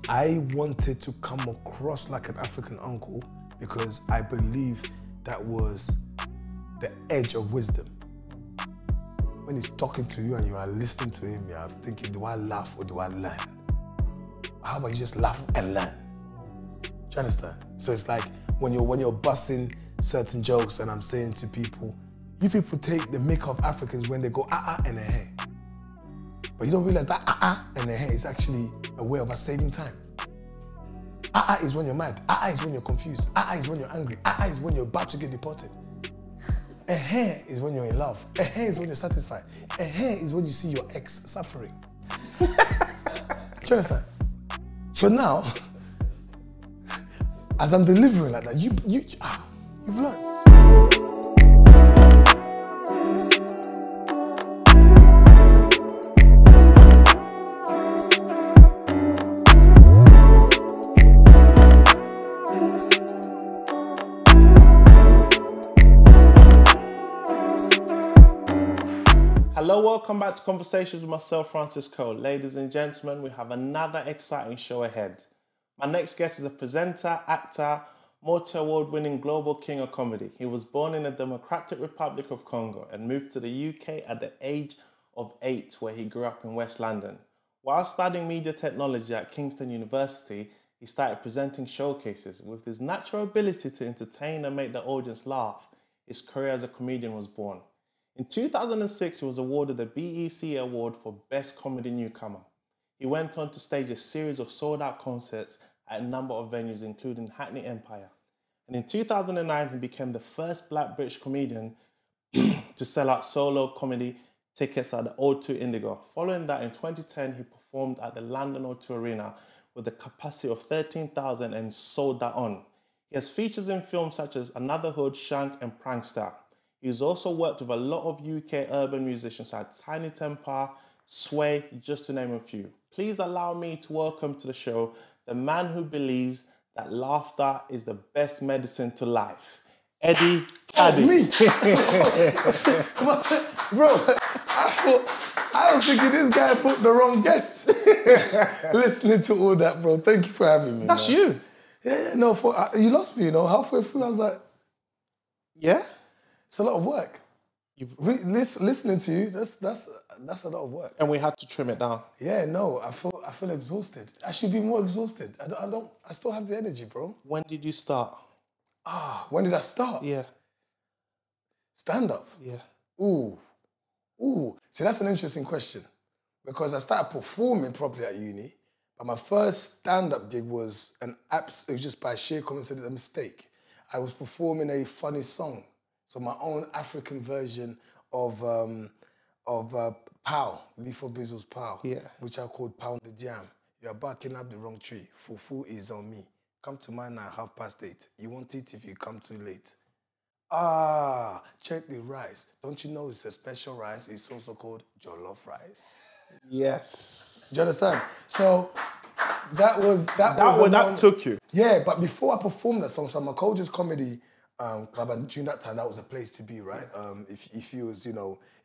I wanted to come across like an African uncle because I believe that was the edge of wisdom. When he's talking to you and you are listening to him, you are thinking, do I laugh or do I learn? How about you just laugh and learn? Do you understand? So it's like when you're busting certain jokes and I'm saying to people, you people take the make of Africans when they go and their hair. But you don't realize that and their hair is actually a way of us saving time. Is when you're mad. Is when you're confused. Is when you're angry. Is when you're about to get deported. A hair is when you're in love. A hair is when you're satisfied. A hair is when you see your ex suffering. Do you understand? So now, as I'm delivering like that, you've learned. Hello, welcome back to Conversations with myself, Francis Cole. Ladies and gentlemen, we have another exciting show ahead. My next guest is a presenter, actor, multi-award-winning global king of comedy. He was born in the Democratic Republic of Congo and moved to the UK at the age of 8, where he grew up in West London. While studying media technology at Kingston University, he started presenting showcases. With his natural ability to entertain and make the audience laugh, his career as a comedian was born. In 2006, he was awarded the BEC Award for Best Comedy Newcomer. He went on to stage a series of sold-out concerts at a number of venues, including Hackney Empire. And in 2009, he became the first Black British comedian to sell out solo comedy tickets at the O2 Indigo. Following that, in 2010, he performed at the London O2 Arena with a capacity of 13,000 and sold that on. He has features in films such as Another Hood, Shank and Prankster. He's also worked with a lot of UK urban musicians like Tiny Temper, Sway, just to name a few. Please allow me to welcome to the show the man who believes that laughter is the best medicine to life, Eddie Kadi. Oh, me? Bro, I was thinking this guy put the wrong guest. Listening to all that, bro. Thank you for having me. That's man. you. Yeah, no, you lost me, you know. Halfway through, I was like, yeah? It's a lot of work. Listening to you, that's a lot of work. And we had to trim it down. Yeah, no, I feel exhausted. I should be more exhausted. I still have the energy, bro. When did you start? When did I start? Yeah. Stand up. Yeah. Ooh. See, that's an interesting question because I started performing properly at uni, but my first stand-up gig was it was just by sheer coincidence, a mistake. I was performing a funny song. So my own African version of Pow, Lethal Bizzle's Pow, yeah, which I called Pound the Jam. You're barking up the wrong tree. Fufu is on me. Come to mine at 8:30. You won't eat if you come too late. Check the rice. Don't you know it's a special rice? It's also called jollof rice. Yes. Do you understand? So that took you. Yeah, but before I performed that song, so my Coach's Comedy club, and during that time, that was a place to be, right? If you was,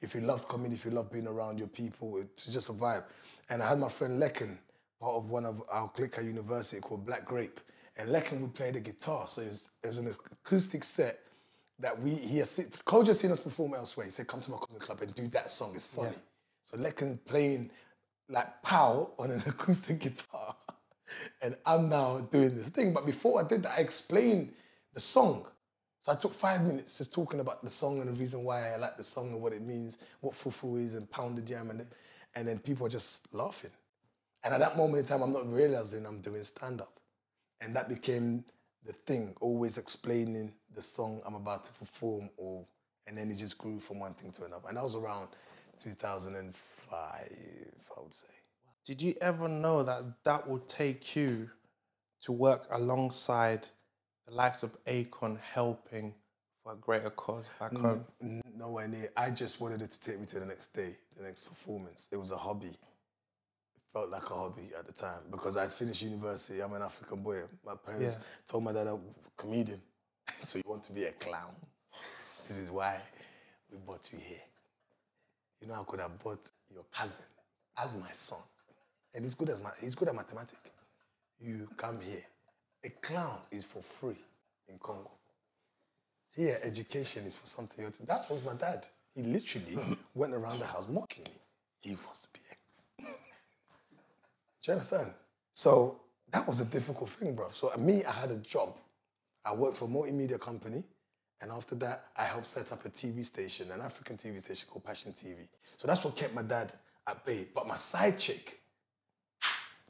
if you loved comedy, if you loved being around your people, it's just a vibe. And I had my friend Lecken, part of one of our clique at university called Black Grape, and Lecken would play the guitar. So it was an acoustic set that Coach had seen us perform elsewhere. He said, "Come to my comedy club and do that song. It's funny." Yeah. So Lecken playing like Pow on an acoustic guitar, and I'm now doing this thing. But before I did that, I explained the song. So I took 5 minutes just talking about the song and the reason why I like the song and what it means, what fufu is and pound the jam, and then people are just laughing. And at that moment in time, I'm not realizing I'm doing stand-up. And that became the thing, always explaining the song I'm about to perform, and then it just grew from one thing to another. And that was around 2005, I would say. Did you ever know that would take you to work alongside the likes of Akon helping for a greater cause back home? Nowhere near. I just wanted it to take me to the next day, the next performance. It was a hobby. It felt like a hobby at the time because I'd finished university. I'm an African boy. My parents told my dad I'm a comedian. So you want to be a clown. This is why we brought you here. You know, I could have brought your cousin as my son. And he's good at mathematics. you come here. A clown is for free in Congo. Here, education is for something else. That was my dad. He literally went around the house mocking me. He wants to be a... Do you understand? So that was a difficult thing, bro. So me, I had a job. I worked for a multimedia company. And after that, I helped set up a TV station, an African TV station called Passion TV. So that's what kept my dad at bay. But my side chick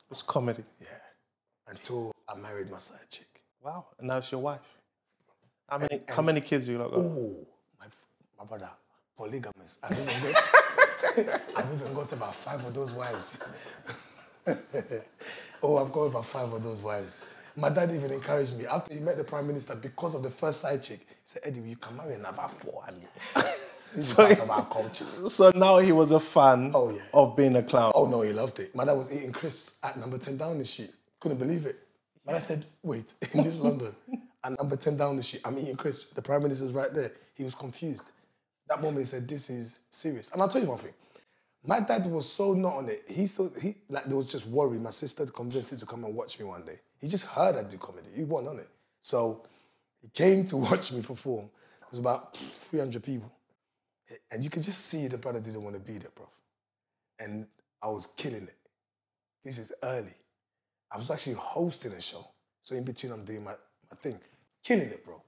was comedy. Yeah. Until I married my side chick. Wow. And now it's your wife. How many kids you got? Oh, my brother, polygamous. I've even got about 5 of those wives. I've got about 5 of those wives. My dad even encouraged me. After he met the Prime Minister, because of the first side chick, he said, Eddie, you can marry another 4. I mean, this is part of our culture. So now he was a fan of being a clown. Oh, no, he loved it. My dad was eating crisps at number 10 Downing Street. Couldn't believe it. But I said, wait, in this London, at number 10 Downing Street, I'm eating crisps. The Prime Minister's right there. He was confused. That moment, he said, this is serious. And I'll tell you one thing. My dad was so not on it. There was just worry. My sister convinced him to come and watch me one day. He just heard I do comedy. He wasn't on it. So he came to watch me perform. There was about 300 people. And you could just see the brother didn't want to be there, bro. And I was killing it. This is early. I was actually hosting a show. So in between, I'm doing my thing. Killing it, bro.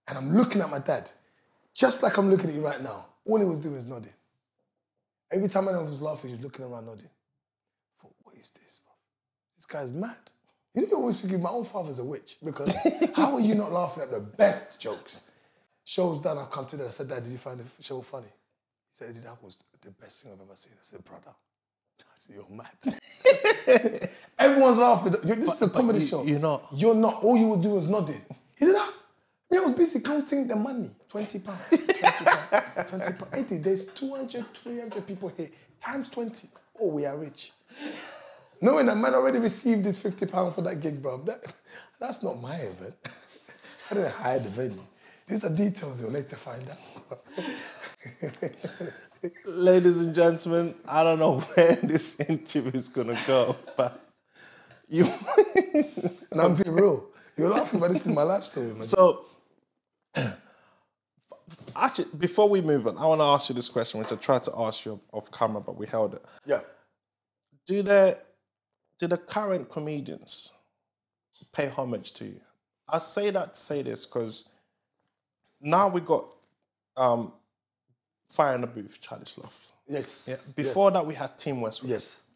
And I'm looking at my dad. Just like I'm looking at you right now. All he was doing was nodding. Every time I was laughing, he was looking around nodding. I thought, what is this, bro? This guy's mad. You know, you always figure my own father's a witch, because how are you not laughing at the best jokes? Show's done, I come to that. I said, Dad, did you find the show funny? He said, Eddie, that was the best thing I've ever seen. I said, brother, I said, you're mad. Everyone's laughing. This is a comedy show. You're not. You're not. All you will do is nodding. He said, I was busy counting the money. 20 pounds, 20 pounds, 20 pounds. Eddie, there's 200, 300 people here. Times 20. Oh, we are rich. Knowing that man already received this £50 for that gig, bro. That's not my event. I didn't hire the venue. These are details you'll later find out. Ladies and gentlemen, I don't know where this interview is going to go, but you... And I'm being real. You're laughing, but this is my life story, man. So, actually, before we move on, I want to ask you this question, which I tried to ask you off camera, but we held it. Yeah. Do the current comedians pay homage to you? I say that to say this because now we got Fire in the Booth, Charlie Sloth. Yes. Yeah. Before that, we had Team Westwood. Yes.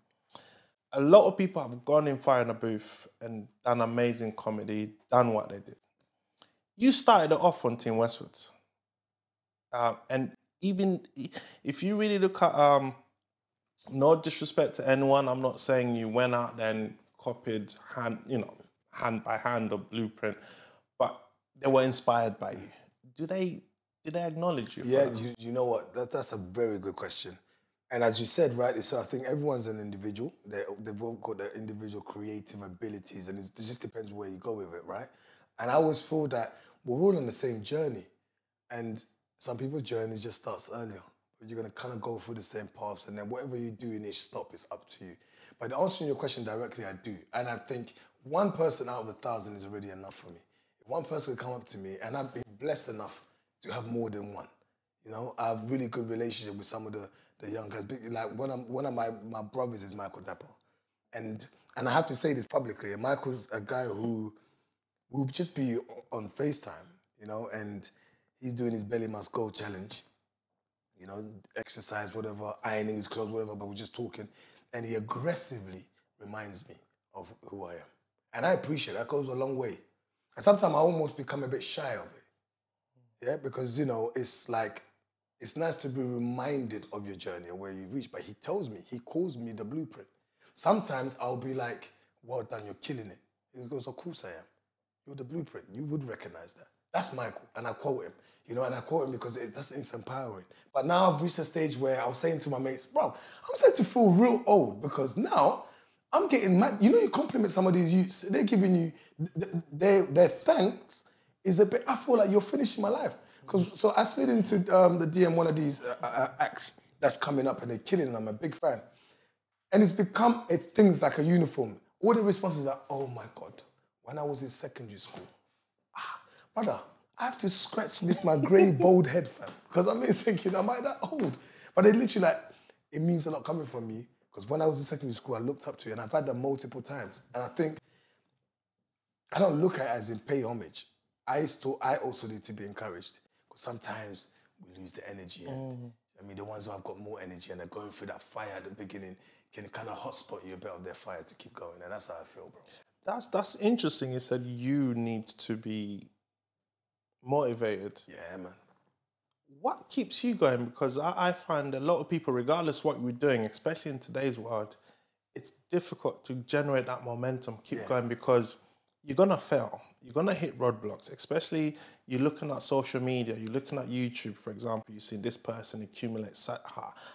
A lot of people have gone in Fire in the Booth and done amazing comedy, done what they did. You started it off on Team Westwood. And even if you really look at, no disrespect to anyone, I'm not saying you went out there and copied hand by hand or blueprint, but they were inspired by you. Did they acknowledge you? Yeah, you know what? That's a very good question. And as you said, right, so I think everyone's an individual. They've all got their individual creative abilities, and it just depends where you go with it, right? And I always feel that we're all on the same journey. And some people's journey just starts earlier. But you're going to kind of go through the same paths, and then whatever you do in each stop is up to you. But answering your question directly, I do. And I think one person out of 1,000 is already enough for me. If one person can come up to me, and I've been blessed enough to have more than one. You know, I have really good relationship with some of the young guys. Like one of my brothers is Michael Dapper. And I have to say this publicly. Michael's a guy who will just be on FaceTime, you know, and he's doing his belly must go challenge. You know, exercise, whatever, ironing his clothes, whatever, but we're just talking. And he aggressively reminds me of who I am. And I appreciate it. That goes a long way. And sometimes I almost become a bit shy of it. Yeah, because, you know, it's like, it's nice to be reminded of your journey and where you've reached. But he tells me, he calls me the blueprint. Sometimes I'll be like, well done, you're killing it. He goes, of course I am. You're the blueprint. You would recognize that. That's Michael. And I quote him. You know, and I quote him because it's empowering. But now I've reached a stage where I was saying to my mates, bro, I'm starting to feel real old because now I'm getting mad. You know, you compliment some of these youths, they're giving you, their thanks is a bit, I feel like you're finishing my life. So I slid into the DM one of these acts that's coming up and they're killing and I'm a big fan. And it's become things like a uniform. all the responses are, oh my God, when I was in secondary school, brother, I have to scratch this my grey bald head, fam. Because I'm thinking, am I that old? But they literally like, it means a lot coming from me. Because when I was in secondary school, I looked up to you and I've had that multiple times. And I think, I don't look at it as in pay homage. I also need to be encouraged. Because sometimes we lose the energy. And I mean, the ones who have got more energy and are going through that fire at the beginning can kind of hotspot you a bit of their fire to keep going. And that's how I feel, bro. That's interesting. You said you need to be motivated. Yeah, man. What keeps you going? Because I find a lot of people, regardless what we're doing, especially in today's world, it's difficult to generate that momentum, keep going, because you're going to fail. You're going to hit roadblocks, especially you're looking at social media, you're looking at YouTube, for example, you see this person accumulate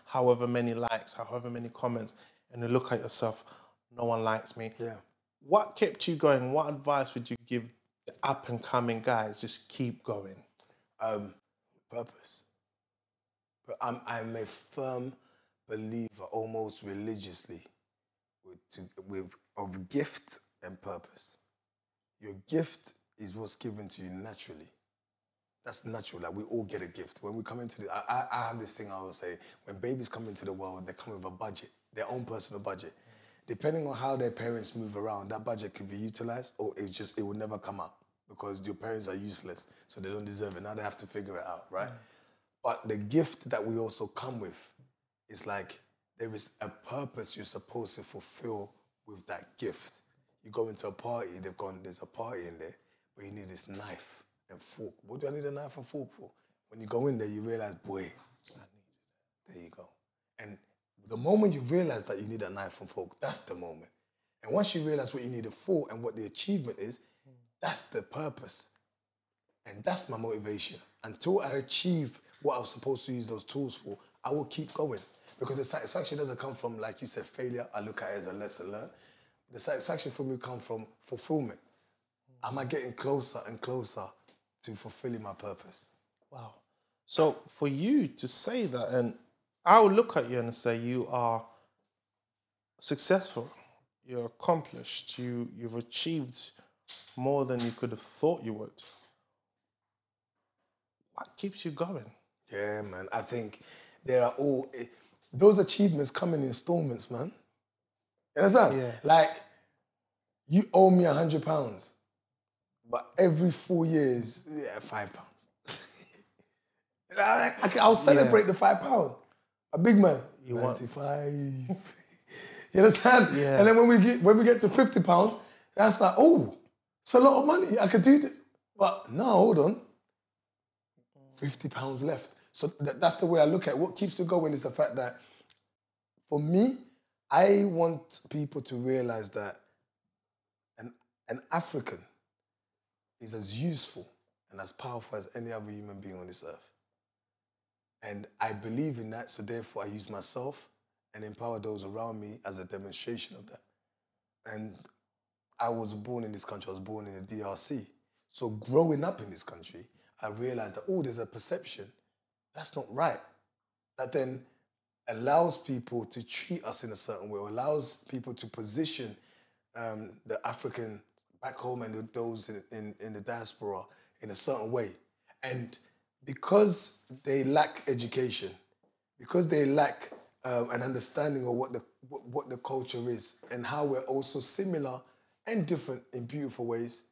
however many likes, however many comments, and you look at yourself, no one likes me. Yeah. What kept you going? What advice would you give the up-and-coming guys? Just keep going. Purpose. But I'm a firm believer, almost religiously, of gift and purpose. Your gift is what's given to you naturally. That's natural. Like, we all get a gift. When we come into I have this thing I always say, when babies come into the world, they come with a budget, their own personal budget. Depending on how their parents move around, that budget could be utilized, or it will never come out because your parents are useless, so they don't deserve it. Now they have to figure it out, right? But the gift that we also come with is like, there is a purpose you're supposed to fulfill with that gift. You go into a party, there's a party in there, but you need this knife and fork. What do I need a knife and fork for? When you go in there, you realize, boy, I need it. There you go. And the moment you realize that you need a knife and fork, that's the moment. And once you realize what you need it for and what the achievement is, that's the purpose. And that's my motivation. Until I achieve what I was supposed to use those tools for, I will keep going. Because the satisfaction doesn't come from, like you said, failure. I look at it as a lesson learned. The satisfaction for me comes from fulfillment. Am I getting closer and closer to fulfilling my purpose? Wow. So for you to say that, and I would look at you and say you are successful, you're accomplished, you've achieved more than you could have thought you would. What keeps you going? Yeah, man. I think those achievements come in installments, man. You understand? Yeah. Like, you owe me £100, but every 4 years, £5. I'll celebrate the £5. A big man, you 95. You understand? Yeah. And then when we get to £50, that's like, oh, it's a lot of money. I could do this. But no, hold on. £50 left. So that's the way I look at it. What keeps me going is the fact that, for me, I want people to realize that an African is as useful and as powerful as any other human being on this earth. And I believe in that, so therefore I use myself and empower those around me as a demonstration of that. And I was born in this country, I was born in the DRC. So growing up in this country, I realized that, there's a perception that's not right. That then allows people to treat us in a certain way, or allows people to position the African back home and those in the diaspora in a certain way. And because they lack education, because they lack an understanding of what the culture is and how we're also similar and different in beautiful ways,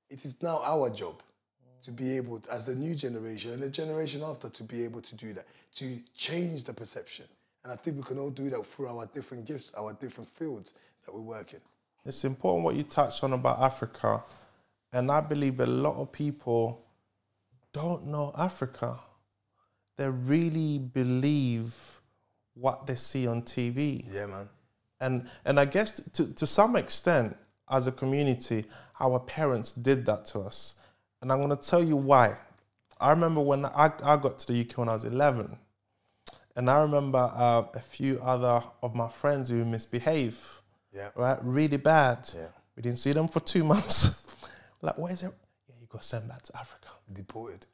it is now our job to be able, as the new generation and the generation after, to be able to do that, to change the perception. And I think we can all do that through our different gifts, our different fields that we work in. It's important what you touched on about Africa. And I believe a lot of people don't know Africa. They really believe what they see on TV. Yeah, man. And I guess to some extent, as a community, our parents did that to us. And I'm going to tell you why. I remember when I got to the UK when I was 11. And I remember a few other of my friends who misbehaved. Yeah. Right? Really bad. Yeah. We didn't see them for 2 months. Like, where is it? Yeah, you got sent back to Africa. Deported.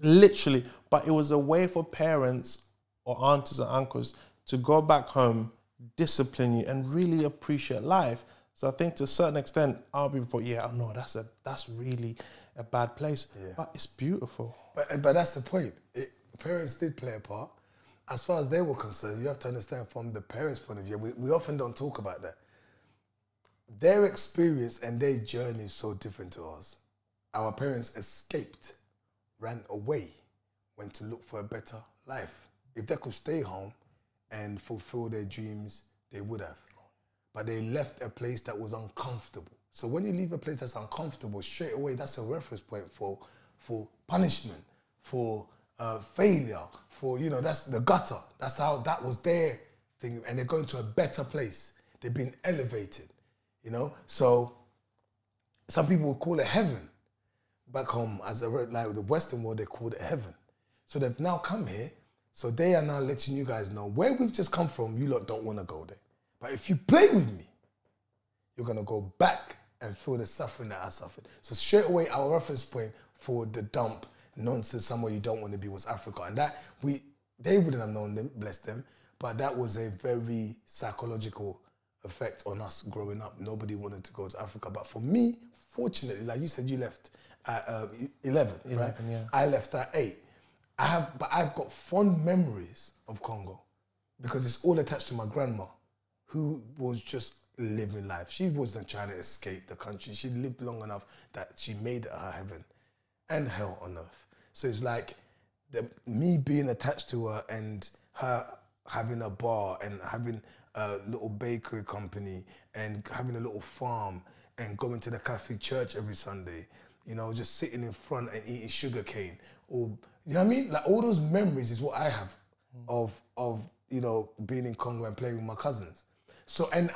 Literally. But it was a way for parents or aunties and uncles to go back home, discipline you, and really appreciate life. So I think to a certain extent, our people thought, yeah, oh no, that's really a bad place. Yeah. But it's beautiful. But that's the point. Parents did play a part. As far as they were concerned, you have to understand from the parents' point of view, we often don't talk about that. Their experience and their journey is so different to ours. Our parents escaped, ran away, went to look for a better life. If they could stay home and fulfill their dreams, they would have. But they left a place that was uncomfortable. So when you leave a place that's uncomfortable, straight away, that's a reference point for punishment, for failure, for, that's the gutter. That's how that was their thing. And they're going to a better place. They've been elevated, So some people would call it heaven. Back home, like the Western world, they called it heaven. So they've now come here. So they are now letting you guys know where we've just come from, you lot don't want to go there. But if you play with me, you're going to go back and feel the suffering that I suffered. So straight away, our reference point for the dump, nonsense, somewhere you don't want to be was Africa. And that, they wouldn't have known them, bless them, but that was a very psychological effect on us growing up. Nobody wanted to go to Africa. But for me, fortunately, like you said, you left at 11, right? Yeah. I left at 8. But I've got fond memories of Congo because it's all attached to my grandma, who was just living life. She wasn't trying to escape the country. She lived long enough that she made it her heaven and hell on earth. So it's like me being attached to her and her having a bar and having a little bakery company and having a little farm and going to the Catholic church every Sunday, just sitting in front and eating sugar cane. Or, you know what I mean? Like all those memories is what I have of being in Congo and playing with my cousins. So, and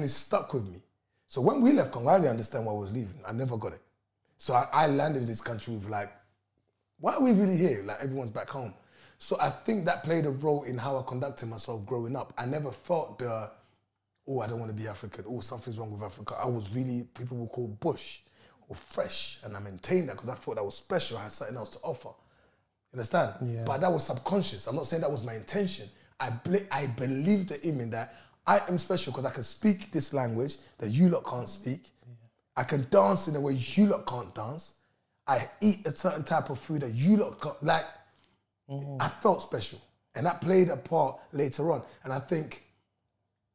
it's stuck with me. So when we left Congo, I didn't understand why I was leaving. I never got it. So I landed in this country with like, why are we really here? Like everyone's back home. So I think that played a role in how I conducted myself growing up. I never felt I don't want to be African. Oh, something's wrong with Africa. I was really, people would call bush or fresh. And I maintained that because I thought that was special. I had something else to offer. You understand? Yeah. But that was subconscious. I'm not saying that was my intention. I believed the image that I am special because I can speak this language that you lot can't speak. Yeah. I can dance in a way you lot can't dance. I eat a certain type of food that you lot can't. Like, I felt special. And that played a part later on. And I think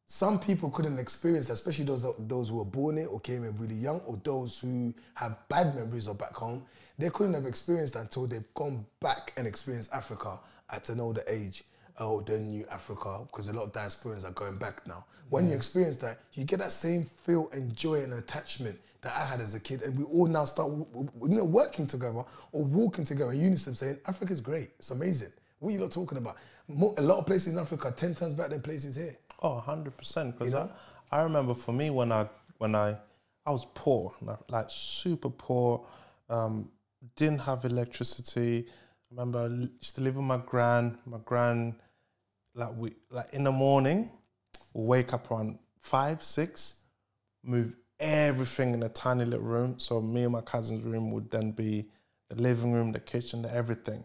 some people couldn't experience that, especially those who were born here or came in really young, or those who have bad memories of back home. They couldn't have experienced that until they've gone back and experienced Africa at an older age. Oh, the new Africa, because a lot of diasporans are going back now. When you experience that, you get that same feel and joy and attachment that I had as a kid, and we all now start working together or walking together in unison saying, Africa's great, it's amazing. What are you lot talking about? A lot of places in Africa are 10 times better than places here. Oh, 100%. Because I remember for me when I was poor, like super poor, didn't have electricity. I remember I used to live with my gran. My gran, like in the morning, we'll wake up around 5, 6, move everything in a tiny little room. So me and my cousin's room would then be the living room, the kitchen, everything.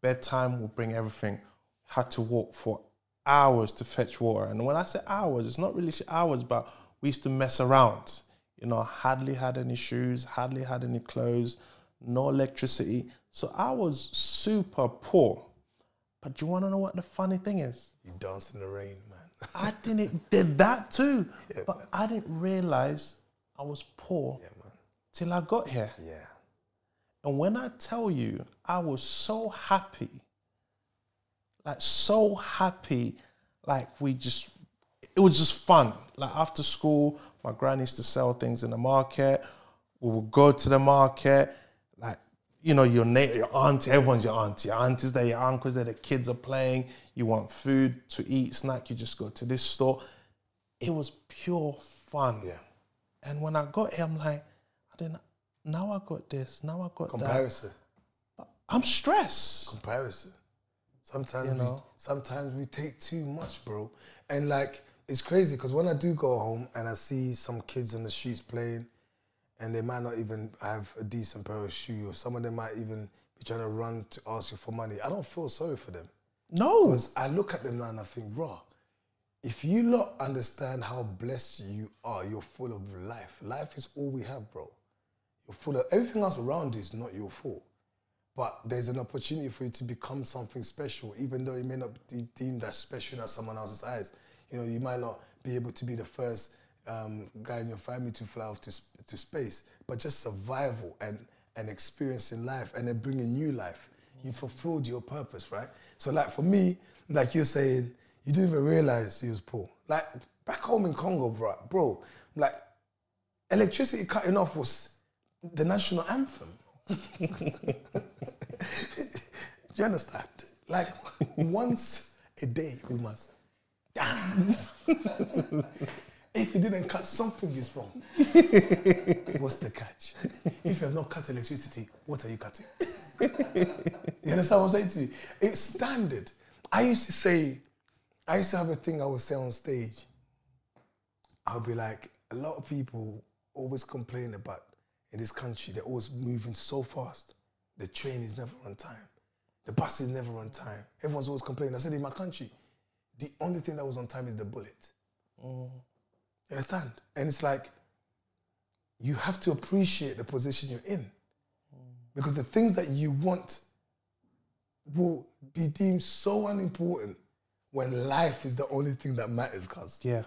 Bedtime, we'll bring everything. Had to walk for hours to fetch water. And when I say hours, it's not really hours, but we used to mess around. Hardly had any shoes, hardly had any clothes, no electricity. So I was super poor. But do you want to know what the funny thing is? You danced in the rain, man. I did that too. Yeah, but man. I didn't realize I was poor till I got here. Yeah. And when I tell you, I was so happy, like it was just fun. Like after school, my granny used to sell things in the market. We would go to the market, like, your auntie, everyone's your auntie. Your auntie's there, your uncle's there, the kids are playing. You want food to eat, snack, you just go to this store. It was pure fun. Yeah. And when I got here, I'm like, now I got this, now I got comparison. That. But I'm stressed. Comparison. Sometimes we take too much, bro. And like, it's crazy because when I do go home and I see some kids on the streets playing and they might not even have a decent pair of shoes, or some of them might even be trying to run to ask you for money, I don't feel sorry for them. No. Because I look at them now and I think, raw, if you lot understand how blessed you are, you're full of life. Life is all we have, bro. You're full of, everything else around you is not your fault. But there's an opportunity for you to become something special, even though it may not be deemed as special in someone else's eyes. You know, you might not be able to be the first guy in your family to fly off to space, but just survival and experiencing life and then bringing new life. You fulfilled your purpose, right? So like for me, like you're saying, you didn't even realize you was poor. Like back home in Congo, bro, like electricity cutting off was the national anthem. Do you understand? Like once a day we must dance. If you didn't cut, something is wrong. What's the catch? If you have not cut electricity, what are you cutting? You understand what I'm saying to you? It's standard. I used to have a thing I would say on stage. I would be like, a lot of people always complain about in this country, they're always moving so fast. The train is never on time. The bus is never on time. Everyone's always complaining. I said, in my country, the only thing that was on time is the bullet. You understand? And it's like, you have to appreciate the position you're in. Because the things that you want will be deemed so unimportant when life is the only thing that matters, cuz. Yeah.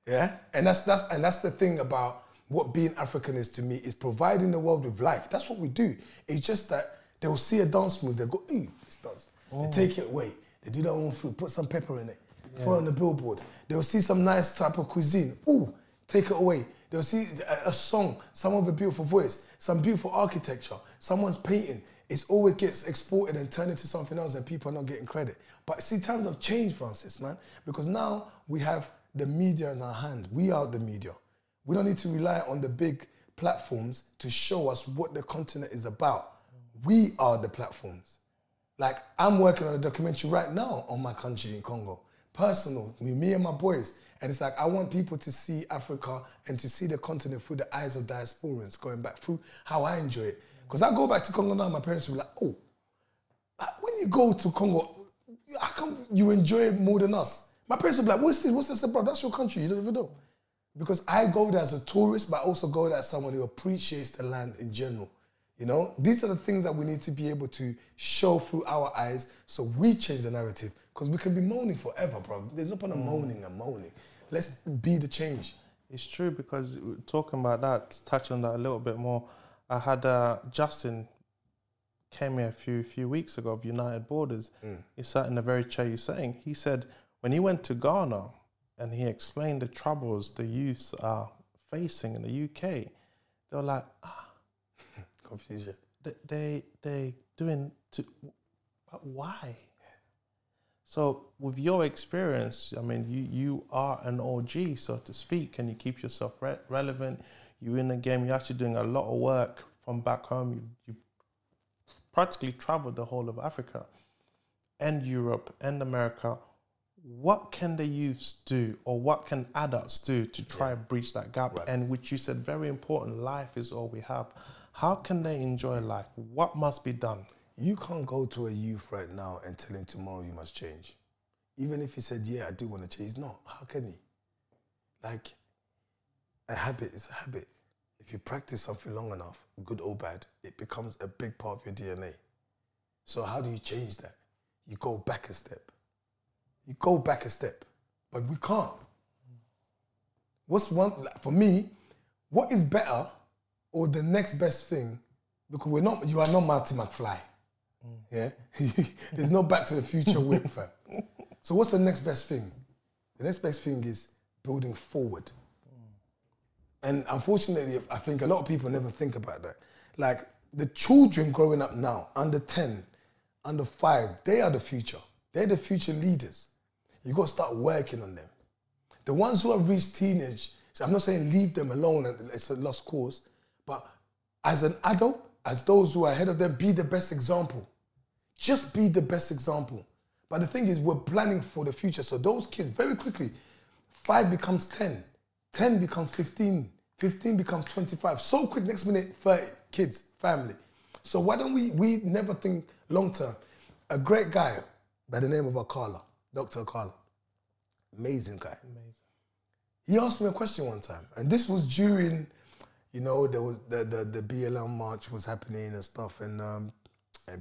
Yeah? And that's the thing about what being African is to me, is providing the world with life. That's what we do. It's just that they'll see a dance move, they'll go, ooh, this dance. They take it away. They do their own food, put some pepper in it, throw it on the billboard. They'll see some nice type of cuisine. Ooh, take it away. They'll see a song, someone with a beautiful voice, some beautiful architecture, someone's painting. It always gets exported and turned into something else and people are not getting credit. But see, times have changed, Francis, man, because now we have the media in our hands. We are the media. We don't need to rely on the big platforms to show us what the continent is about. We are the platforms. Like, I'm working on a documentary right now on my country in Congo. Personal, me and my boys. And it's like, I want people to see Africa and to see the continent through the eyes of diasporans, going back through how I enjoy it. Because I go back to Congo now, my parents will be like, oh, when you go to Congo, how come you enjoy it more than us? My parents will be like, what's this? What's this about? That's your country, you don't even know. Because I go there as a tourist, but I also go there as someone who appreciates the land in general. You know, these are the things that we need to be able to show through our eyes so we change the narrative. Because we can be moaning forever, bro. There's no point of moaning and moaning. Let's be the change. It's true, because talking about that, touching on that a little bit more, I had Justin came here a few weeks ago of United Borders. He sat in the very chair you're saying. He said when he went to Ghana and he explained the troubles the youth are facing in the UK, they were like, Confusion. They doing, but why? So with your experience, I mean, you are an OG, so to speak, and you keep yourself relevant. You're in the game. You're actually doing a lot of work from back home. You've practically traveled the whole of Africa and Europe and America. What can the youths do, or what can adults do to try and breach that gap? Right. And which you said, very important, life is all we have. How can they enjoy life? What must be done? You can't go to a youth right now and tell him tomorrow you must change. Even if he said, yeah, I do want to change. No, how can he? Like, a habit is a habit. If you practice something long enough, good or bad, it becomes a big part of your DNA. So how do you change that? You go back a step. You go back a step. But we can't. What's one, for me, what is better or the next best thing? Because you are not Marty McFly. Yeah? There's no Back to the Future whip, fam. So what's the next best thing? The next best thing is building forward. And unfortunately, I think a lot of people never think about that. Like, the children growing up now, under 10, under 5, they are the future. They're the future leaders. You got to start working on them. The ones who have reached teenage, so I'm not saying leave them alone, it's a lost cause, but as an adult, as those who are ahead of them, be the best example. Just be the best example. But the thing is, we're planning for the future. So those kids, very quickly, 5 becomes 10. 10 becomes 15. 15 becomes 25. So quick, next minute, 30 kids, family. So why don't we never think long term? A great guy by the name of Akala, Dr. Akala, Amazing guy. Amazing. He asked me a question one time, and this was during, you know, there was the BLM march was happening and stuff, and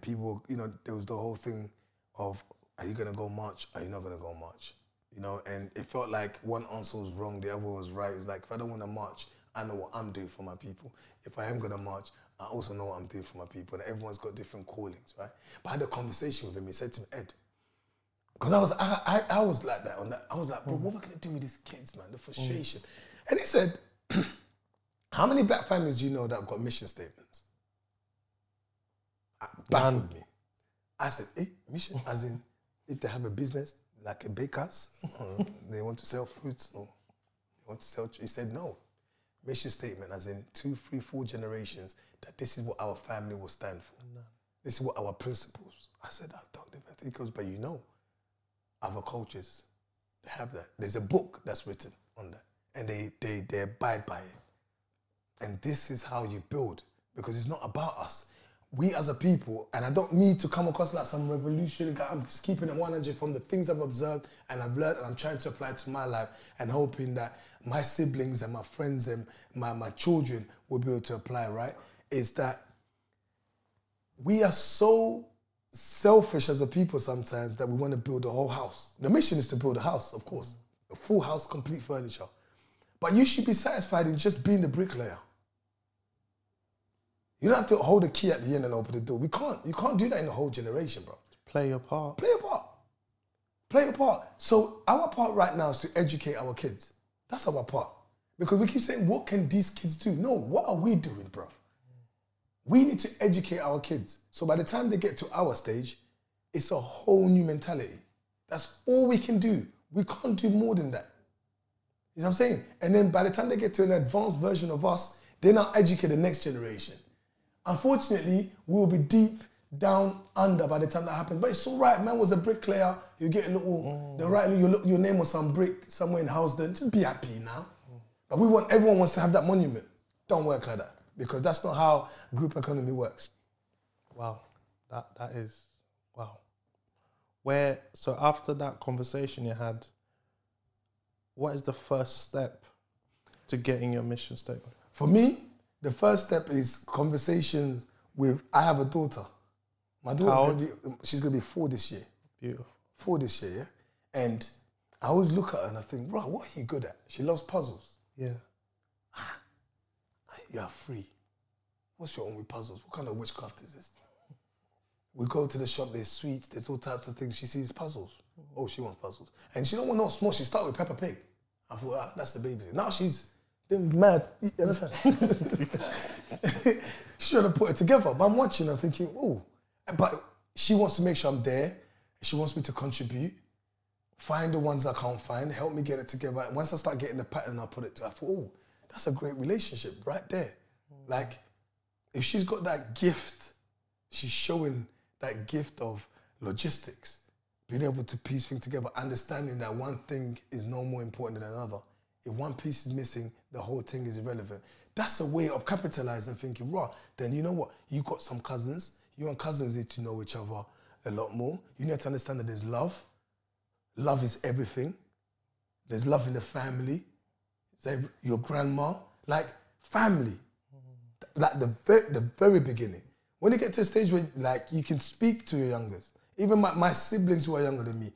people, you know, there was the whole thing of, are you gonna go march? Are you not gonna go march? You know, and it felt like one answer was wrong, the other was right. It's like, if I don't want to march, I know what I'm doing for my people. If I am gonna march, I also know what I'm doing for my people. And everyone's got different callings, right? But I had a conversation with him. He said to me, Ed, because I was like that on that. I was like, bro, what are we gonna do with these kids, man? The frustration. And he said, how many black families do you know that have got mission statements? Baffled me. I said, mission, as in, if they have a business like a baker's, they want to sell fruits, or they want to sell. He said, no. Mission statement, as in 2, 3, 4 generations, that this is what our family will stand for. No. This is what our principles. I said, I don't live it. He goes, but you know, other cultures, they have that. There's a book that's written on that, and they abide by it. And this is how you build, because it's not about us. We as a people, and I don't mean to come across like some revolutionary guy, I'm just keeping it 100 from the things I've observed and I've learned, and I'm trying to apply to my life, and hoping that my siblings and my friends and my children will be able to apply, right? Is that we are so selfish as a people sometimes that we want to build a whole house. The mission is to build a house, of course. A full house, complete furniture. But you should be satisfied in just being the bricklayer. You don't have to hold a key at the end and open the door. You can't do that in the whole generation, bro. Play your part. Play your part. Play your part. So our part right now is to educate our kids. That's our part. Because we keep saying, what can these kids do? No, what are we doing, bro? We need to educate our kids. So by the time they get to our stage, it's a whole new mentality. That's all we can do. We can't do more than that. You know what I'm saying? And then by the time they get to an advanced version of us, they now educate the next generation. Unfortunately, we will be deep down under by the time that happens. But it's all right. Man was a bricklayer. You get a little, your name was some brick somewhere in Housden. Just be happy now. But everyone wants to have that monument. Don't work like that, because that's not how group economy works. Wow, that is, wow. So after that conversation you had, what is the first step to getting your mission statement? For me, the first step is conversations with, I have a daughter. My daughter's she's going to be 4 this year. Beautiful. 4 this year, yeah? And I always look at her and I think, right, what are you good at? She loves puzzles. Yeah. You are free. What's your own with puzzles? What kind of witchcraft is this? We go to the shop, there's sweets, there's all types of things. She sees puzzles. Oh, she wants puzzles. And she don't want no small. She started with Peppa Pig. I thought, that's the baby. Now she's mad. You understand? She's trying to put it together. But I'm watching and thinking, oh. But she wants to make sure I'm there. She wants me to contribute. Find the ones I can't find. Help me get it together. Once I start getting the pattern, I put it to her. I thought, oh, that's a great relationship right there. Like, if she's got that gift, she's showing that gift of logistics, being able to piece things together, understanding that one thing is no more important than another. If one piece is missing, the whole thing is irrelevant. That's a way of capitalizing, thinking, right, then you know what? You got some cousins. You and cousins need to know each other a lot more. You need to understand that there's love. Love is everything. There's love in the family. Your grandma, like family. Like the very beginning. When you get to a stage where like you can speak to your youngest, even my siblings who are younger than me,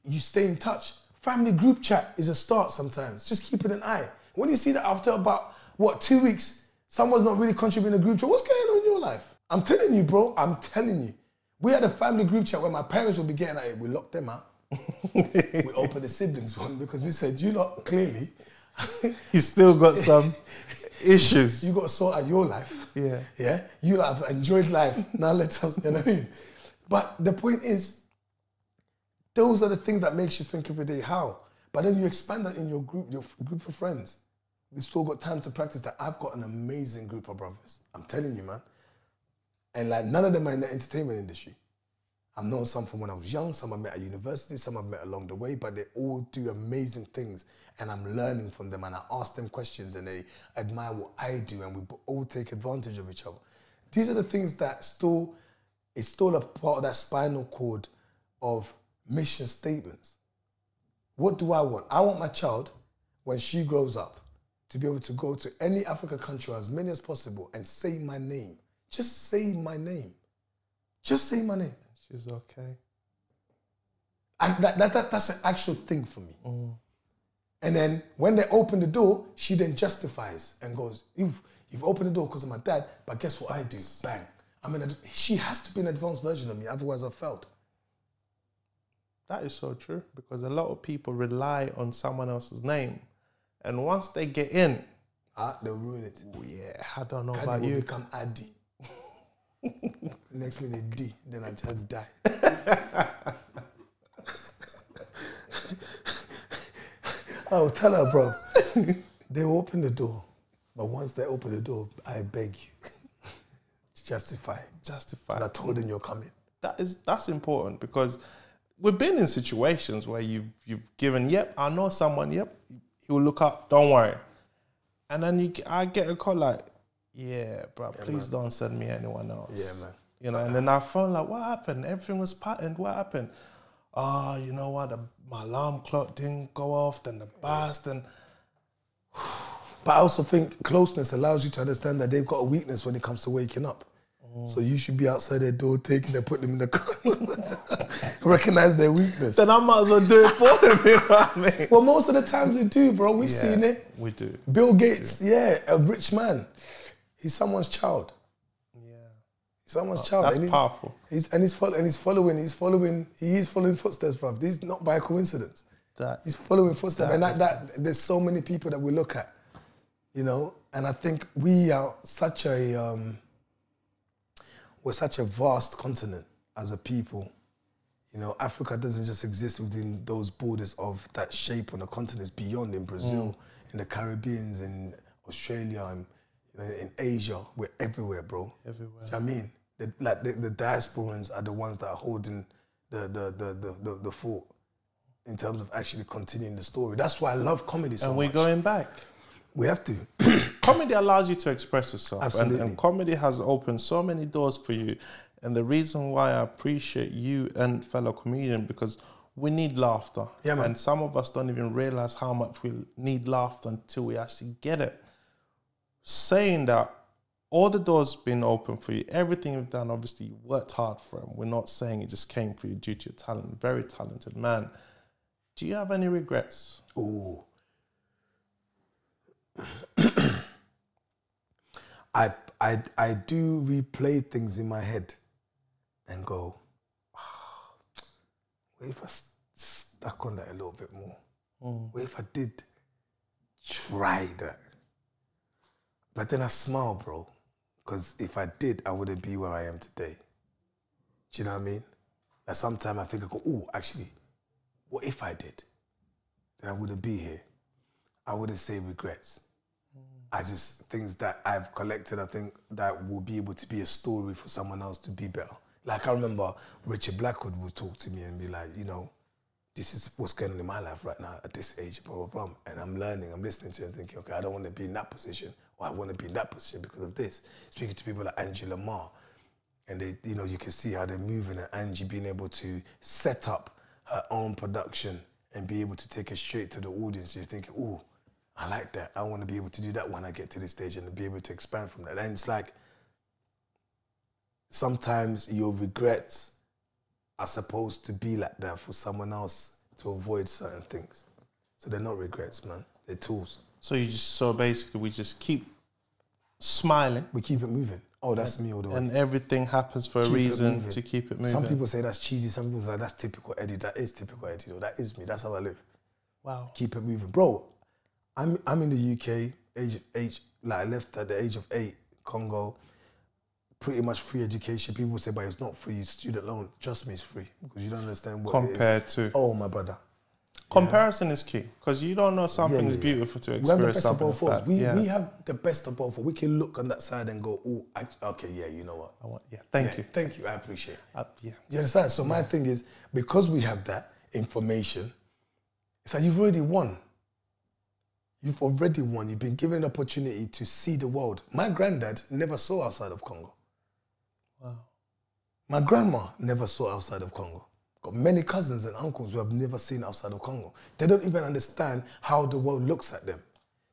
you stay in touch. Family group chat is a start sometimes. Just keeping an eye. When you see that after about, 2 weeks, someone's not really contributing to the group chat, what's going on in your life? I'm telling you, bro, I'm telling you. We had a family group chat where my parents would be getting at it. We locked them out. We opened the siblings one because we said, you lot, clearly. You still got some issues. You got to sort out your life. Yeah. Yeah? You lot have enjoyed life. Now let us, you know what I mean? But the point is, those are the things that makes you think every day, how? But then you expand that in your group of friends. We've still got time to practice that. I've got an amazing group of brothers. I'm telling you, man. And like none of them are in the entertainment industry. I've known some from when I was young, some I met at university, some I've met along the way, but they all do amazing things and I'm learning from them and I ask them questions and they admire what I do and we all take advantage of each other. These are the things that it's still a part of that spinal cord of mission statements. What do I want? I want my child, when she grows up, to be able to go to any African country, as many as possible, and say my name. Just say my name. Just say my name. She's okay. And that's an actual thing for me. And then when they open the door, she then justifies and goes, you've opened the door because of my dad, but guess what I do? Bang. She has to be an advanced version of me, otherwise I've failed. That is so true, because a lot of people rely on someone else's name. And once they get in, they'll ruin it. Oh yeah, I don't know Kadi about will you. become Adi. Next minute D, then I just die. Oh, tell her, bro. They open the door, but once they open the door, I beg you, justify. Justify. I told them you're coming. That's important, because we've been in situations where you've given, yep, I know someone, yep, he will look up, don't worry. And then I get a call like, yeah, bro, please don't send me anyone else. Yeah, man. You know, and then I phone like, what happened? Everything was patterned, what happened? Oh, you know what, my alarm clock didn't go off, then the bus, then... But I also think closeness allows you to understand that they've got a weakness when it comes to waking up. So you should be outside their door, taking them, putting them in the car. Recognize their weakness. Then I might as well do it for them, you know what I mean? Well, most of the times we do, bro. We've seen it. We do. Bill Gates, a rich man. He's someone's child. Yeah. He's someone's child. That's powerful. He's following footsteps, bro. This is not by coincidence. He's following footsteps. There's so many people that we look at, you know, and I think we are such a... we're such a vast continent as a people. You know, Africa doesn't just exist within those borders of that shape on the continents beyond, in Brazil, in the Caribbean, in Australia, and in Asia. We're everywhere, bro. Everywhere. Do you know what I mean? The diasporans are the ones that are holding the fort in terms of actually continuing the story. That's why I love comedy so much. And we're going back. We have to. Comedy allows you to express yourself. Absolutely. And comedy has opened so many doors for you. And the reason why I appreciate you and fellow comedian, because we need laughter. Yeah, man. And some of us don't even realize how much we need laughter until we actually get it. Saying that, all the doors been open for you. Everything you've done, obviously, you worked hard for them. We're not saying it just came for you due to your talent. Very talented man. Do you have any regrets? Ooh. I do replay things in my head and go, what if I stuck on that a little bit more? What if I did try that? But then I smile, bro, because if I did, I wouldn't be where I am today. Do you know what I mean? Like sometimes I think, I go, oh, actually, what if I did? Then I wouldn't be here. I wouldn't say regrets. I just, things that I've collected, I think that will be able to be a story for someone else to be better. Like I remember Richard Blackwood would talk to me and be like, you know, this is what's going on in my life right now at this age, blah, blah, blah. And I'm learning, I'm listening to it and thinking, okay, I don't want to be in that position, or I want to be in that position because of this. Speaking to people like Angela Ma, and they, you know, you can see how they're moving, and Angie being able to set up her own production and be able to take it straight to the audience. You're thinking, ooh, I like that. I want to be able to do that when I get to this stage and be able to expand from that. And it's like, sometimes your regrets are supposed to be like that for someone else to avoid certain things. So they're not regrets, man. They're tools. So basically we just keep smiling. We keep it moving. Oh, that's me all the way. And everything happens for a reason to keep it moving. Some people say that's cheesy. Some people say that's typical Eddie. That is typical Eddie. No, that is me. That's how I live. Wow. Keep it moving. Bro, I'm in the UK, I left at the age of 8, Congo, pretty much free education. People say, but it's not free, student loan. Trust me, it's free, because you don't understand what compared it is. to. Oh, my brother. Comparison is key, because you don't know something is beautiful to experience something that's bad. We have the best of both. We can look on that side and go, oh, okay, yeah, you know what? Thank you. Thank you, I appreciate it. Yeah. You understand? So my thing is, because we have that information, it's like you've already won. You've already won. You've been given an opportunity to see the world. My granddad never saw outside of Congo. Wow. My grandma never saw outside of Congo. Got many cousins and uncles who have never seen outside of Congo. They don't even understand how the world looks at them.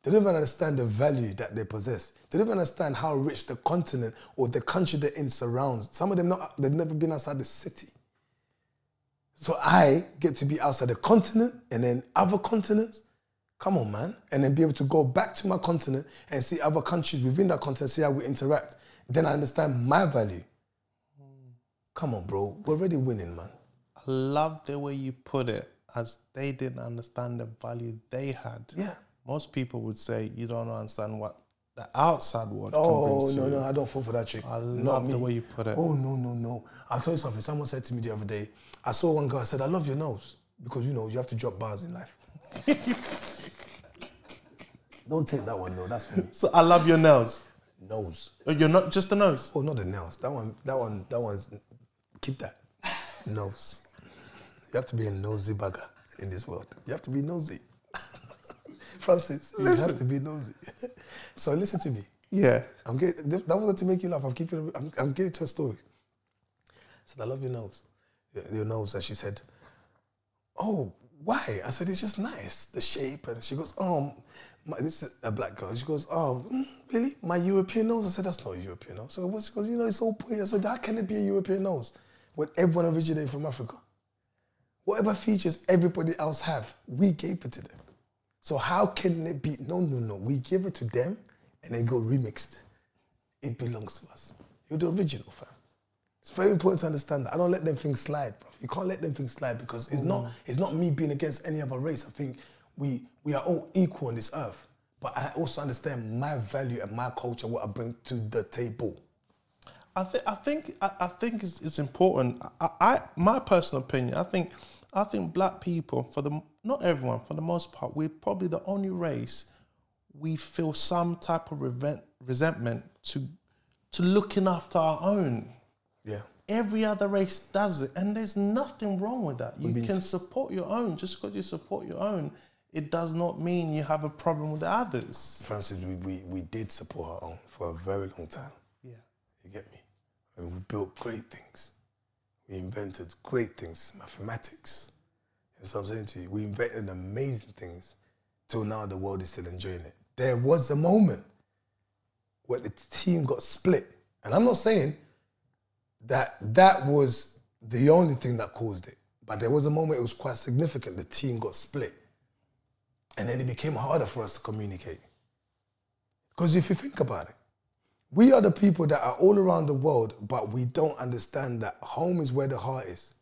They don't even understand the value that they possess. They don't even understand how rich the continent or the country they're in surrounds. Some of them, they've never been outside the city. So I get to be outside the continent and then other continents. Come on, man. And then be able to go back to my continent and see other countries within that continent, see how we interact. Then I understand my value. Come on, bro. We're already winning, man. I love the way you put it, as they didn't understand the value they had. Yeah. Most people would say you don't understand what the outside world can Oh, bring to you. no, I don't fall for that trick. I love the way you put it. Oh, no. I'll tell you something. Someone said to me the other day, I saw one girl, I said, I love your nose. Because, you know, you have to drop bars in life. Don't take that one, no. That's for me. So I love your nails. Nose. Oh, you're not just the nose? Oh, not the nails. That one's, keep that. Nose. You have to be a nosy bugger in this world. You have to be nosy. Francis, you have to be nosy. So listen to me. Yeah. That wasn't to make you laugh. I'm giving to a story. I said, I love your nose. Your nose. And she said, oh, why? I said, it's just nice, the shape. And she goes, oh, this is a black girl. She goes, oh, really? My European nose? I said, that's not a European nose. So she goes, you know, it's all pretty. I said, how can it be a European nose when everyone originated from Africa? Whatever features everybody else have, we gave it to them. So how can it be? No. We give it to them and they go remixed. It belongs to us. You're the original, fam. It's very important to understand that. I don't let them things slide, bro. You can't let them things slide because it's not me being against any other race. I think we are all equal on this earth. But I also understand my value and my culture, what I bring to the table. I think it's important. My personal opinion, I think black people, not everyone, for the most part, we're probably the only race we feel some type of resentment to looking after our own. Yeah. Every other race does it, and there's nothing wrong with that. You can support your own. Just because you support your own, it does not mean you have a problem with the others. Francis, we did support our own for a very long time. Yeah. You get me? And we built great things. We invented great things, mathematics. That's what I'm saying to you. We invented amazing things till now the world is still enjoying it. There was a moment where the team got split. And I'm not saying that was the only thing that caused it. But there was a moment it was quite significant. The team got split. And then it became harder for us to communicate. Because if you think about it, we are the people that are all around the world, but we don't understand that home is where the heart is.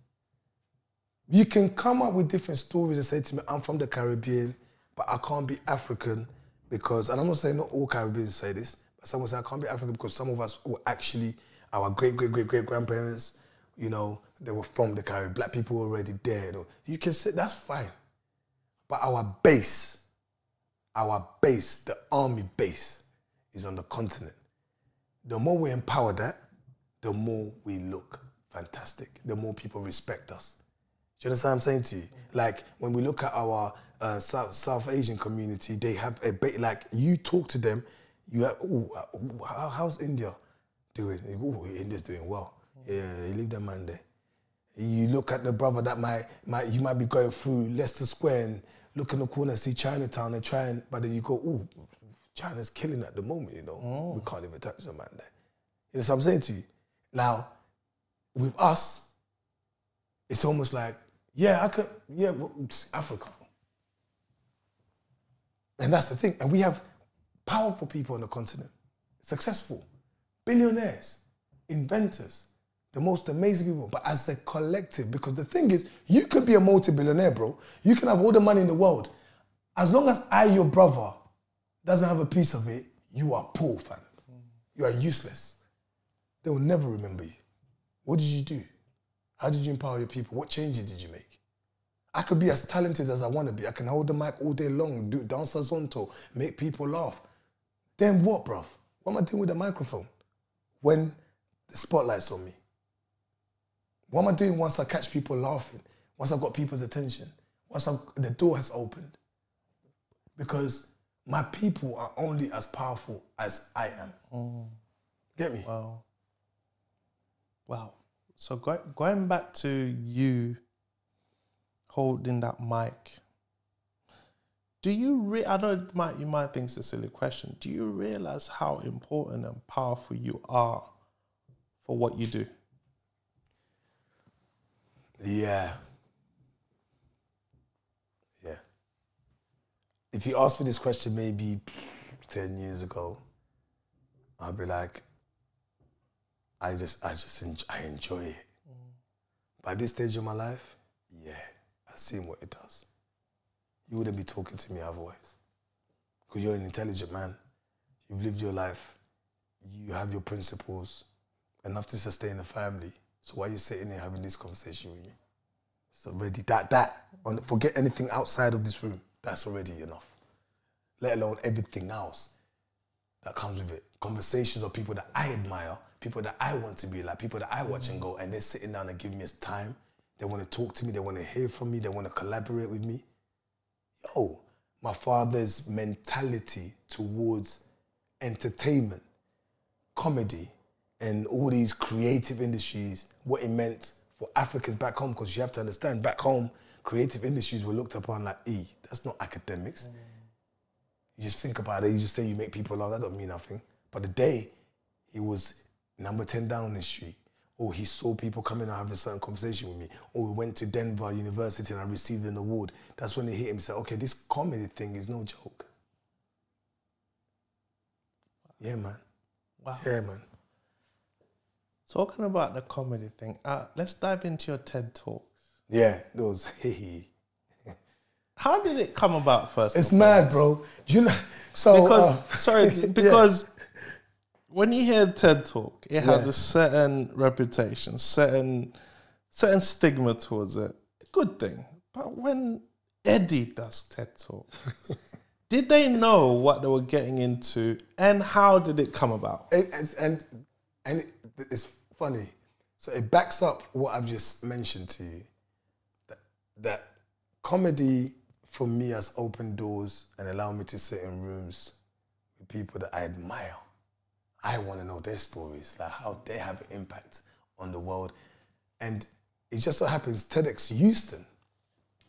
You can come up with different stories and say to me, I'm from the Caribbean, but I can't be African because, and I'm not saying not all Caribbeans say this, but someone say I can't be African because some of us were actually, our great-great-great-great-grandparents, you know, they were from the Caribbean. Black people were already there. You know. You can say, that's fine. But our base, the army base, is on the continent. The more we empower that, the more we look fantastic. The more people respect us. Do you understand what I'm saying to you? Like, when we look at our South Asian community, they have a bit, like, you talk to them, you have, how's India doing? India's doing well. Yeah, you leave the man there. You look at the brother that you might be going through Leicester Square and look in the corner and see Chinatown and try and, but then you go, China's killing at the moment, you know. We can't even touch the man there. You know what I'm saying to you? Now, with us, it's almost like, Africa. And that's the thing. And we have powerful people on the continent, successful, billionaires, inventors, the most amazing people, but as a collective, because the thing is, you could be a multi-billionaire, bro. You can have all the money in the world. As long as your brother, doesn't have a piece of it, you are poor, fam. You are useless. They will never remember you. What did you do? How did you empower your people? What changes did you make? I could be as talented as I want to be. I can hold the mic all day long, do dance zonto, make people laugh. Then what, bruv? What am I doing with the microphone when the spotlight's on me? What am I doing once I catch people laughing? Once I've got people's attention? Once the door has opened? Because my people are only as powerful as I am. Get me? Wow. So going back to you holding that mic, do you I know you might think it's a silly question. Do you realize how important and powerful you are for what you do? Yeah. Yeah. If you asked me this question maybe 10 years ago, I'd be like, I enjoy it. By this stage of my life, yeah, I've seen what it does. You wouldn't be talking to me otherwise. Because you're an intelligent man. You've lived your life. You have your principles, enough to sustain a family. So why are you sitting here having this conversation with me? It's already forget anything outside of this room. That's already enough. Let alone everything else that comes with it. Conversations of people that I admire, people that I want to be like, people that I watch and go, and they're sitting down and giving me time. They want to talk to me. They want to hear from me. They want to collaborate with me. Yo, my father's mentality towards entertainment, comedy, and all these creative industries, what it meant for Africans back home, because you have to understand, back home, creative industries were looked upon like, that's not academics. You just think about it, you just say you make people laugh, that don't mean nothing. But the day he was number 10 Downing Street, or he saw people coming and having a certain conversation with me, or we went to Denver University and I received an award, that's when it hit him and said, okay, this comedy thing is no joke. Yeah, man. Wow. Yeah, man. Talking about the comedy thing, let's dive into your TED Talks. Yeah, those. How did it come about first? It's mad, bro. Do you know? So because when you hear TED Talk, it has a certain reputation, certain stigma towards it. Good thing. But when Eddie does TED Talk, did they know what they were getting into, and how did it come about? It's funny. So it backs up what I've just mentioned to you. That comedy for me has opened doors and allowed me to sit in rooms with people that I admire. I want to know their stories, like how they have an impact on the world. And it just so happens TEDx Houston,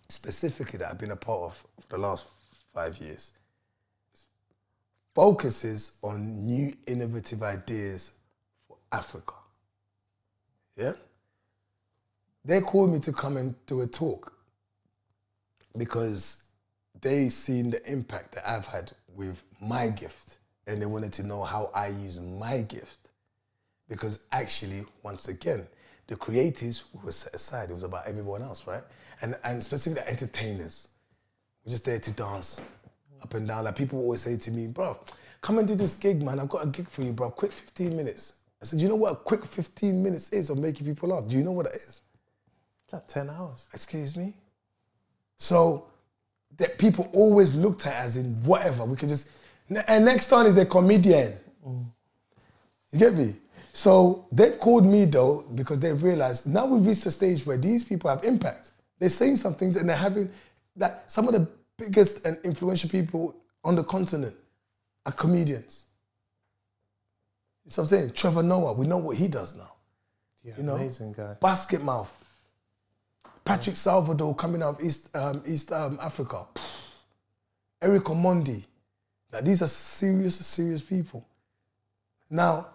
specifically that I've been a part of for the last 5 years, focuses on new innovative ideas for Africa. Yeah? They called me to come and do a talk because they seen the impact that I've had with my gift, and they wanted to know how I use my gift. Because actually, once again, the creatives were set aside. It was about everyone else, right? And specifically the entertainers. We're just there to dance up and down. Like people always say to me, bro, come and do this gig, man. I've got a gig for you, bro. Quick 15 minutes. I said, do you know what a quick 15 minutes is of making people laugh? Do you know what it is? It's like 10 hours. Excuse me? So that people always looked at as in whatever. We can just... And next on is the comedian. You get me? So they've called me though because they've realized now we've reached a stage where these people have impact. They're saying some things and they're having that some of the biggest and influential people on the continent are comedians. You know what I'm saying? Trevor Noah, we know what he does now. Yeah, you know? Amazing guy. Basket Mouth. Patrick Salvador coming out of East Africa. Eric Omondi. Now, these are serious people. Now,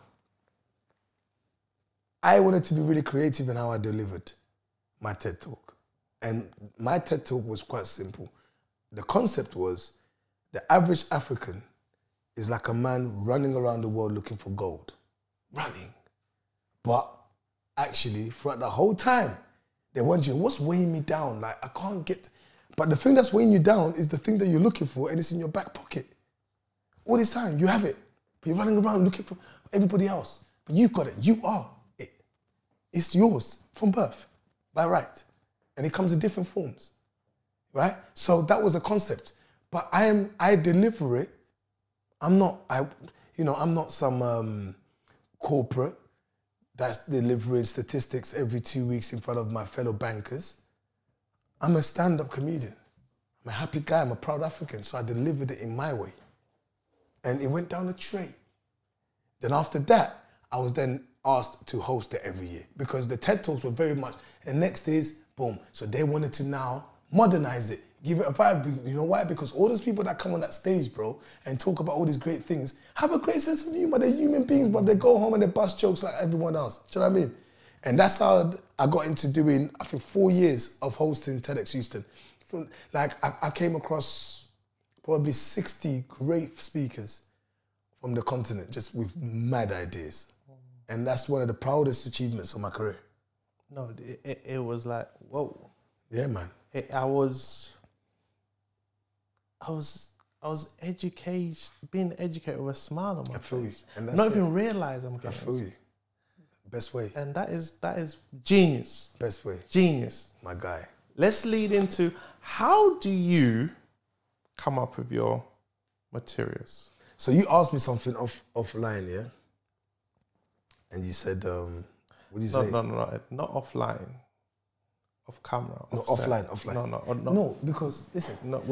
I wanted to be really creative in how I delivered my TED Talk. And my TED Talk was quite simple. The concept was the average African is like a man running around the world looking for gold. Running. But actually, throughout the whole time, they're wondering, what's weighing me down? Like, I can't get... But the thing that's weighing you down is the thing that you're looking for, and it's in your back pocket. All this time, you have it. But you're running around looking for everybody else. But you've got it. You are it. It's yours from birth, by right. And it comes in different forms, right? So that was the concept. But I deliver it. I'm not some corporate that's delivering statistics every 2 weeks in front of my fellow bankers. I'm a stand-up comedian. I'm a happy guy. I'm a proud African. So I delivered it in my way. And it went down the tray. Then after that, I was then asked to host it every year because the TED Talks were very much, and next is, boom. So they wanted to now modernize it, give it a vibe. You know why? Because all those people that come on that stage, bro, and talk about all these great things, have a great sense of humor. They're human beings, but they go home and they bust jokes like everyone else. Do you know what I mean? And that's how I got into doing, I think, 4 years of hosting TEDx Houston. Like, I came across probably 60 great speakers from the continent, just with mad ideas. And that's one of the proudest achievements of my career. No, it was like, whoa. Yeah, man. I was being educated with a smile on my face. And that's not even realize I'm getting I feel you. Best way. And that is genius. Best way. Genius. My guy. Let's lead into, how do you come up with your materials? So you asked me something offline, yeah? And you said, what did you say? No, not offline. Off camera. No, offline. No, because listen. No,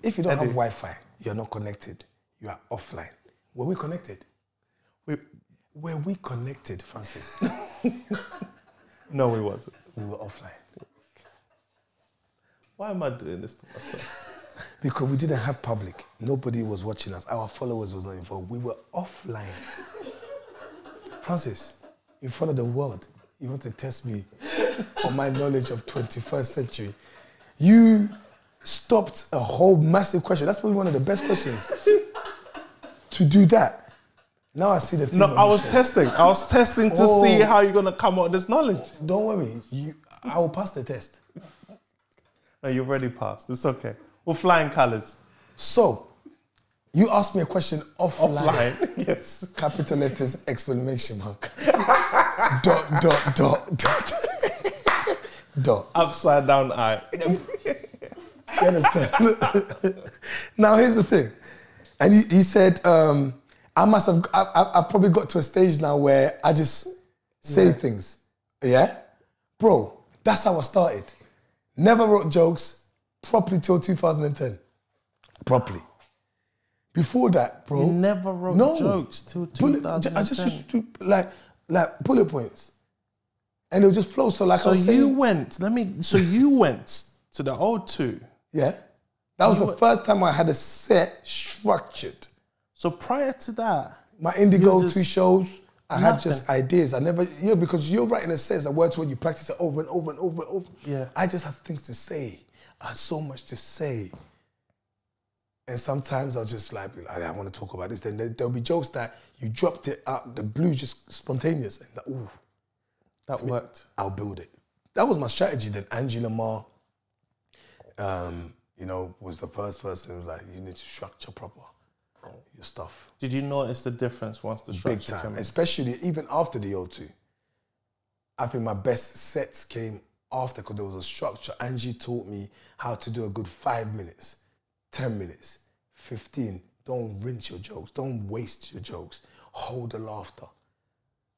if you don't have Wi-Fi, you're not connected. You are offline. Were we connected? Were we connected, Francis? No, we wasn't. We were offline. Why am I doing this to myself? Because we didn't have public. Nobody was watching us. Our followers was not involved. We were offline. Francis, in front of the world, you want to test me on my knowledge of 21st century. You stopped a whole massive question. That's probably one of the best questions. To do that. Now I see the thing. No, I was testing to see how you're going to come up with this knowledge. Don't worry. I will pass the test. No, you've already passed. It's okay. We're flying colours. So, you asked me a question offline. Yes. Capital letters, exclamation mark. dot. Upside down eye. You understand? Now, here's the thing. And he said, I've probably got to a stage now where I just say things. Yeah? Bro, that's how I started. Never wrote jokes properly till 2010. Properly. Before that, bro. You never wrote jokes till 2010. I just used to do like bullet points. And it would just flow. So like I was saying. You went to the O2. Yeah. That was the first time I had a set structured. So prior to that. My Indigo 2 shows, I had just ideas. Because you're writing a set, a word to when you practice it over and over and over and over. Yeah. I just have things to say. I had so much to say. And sometimes I'll just like, I want to talk about this. Then there'll be jokes that you dropped it out the blue, just spontaneous. And that worked. I'll build it. That was my strategy. Then Angie Lamar, was the first person who was like, you need to structure proper your stuff. Did you notice the difference once the structure came in? Especially even after the O2. I think my best sets came after because there was a structure. Angie taught me how to do a good 5 minutes, 10 minutes, 15. Don't rinse your jokes. Don't waste your jokes. Hold the laughter.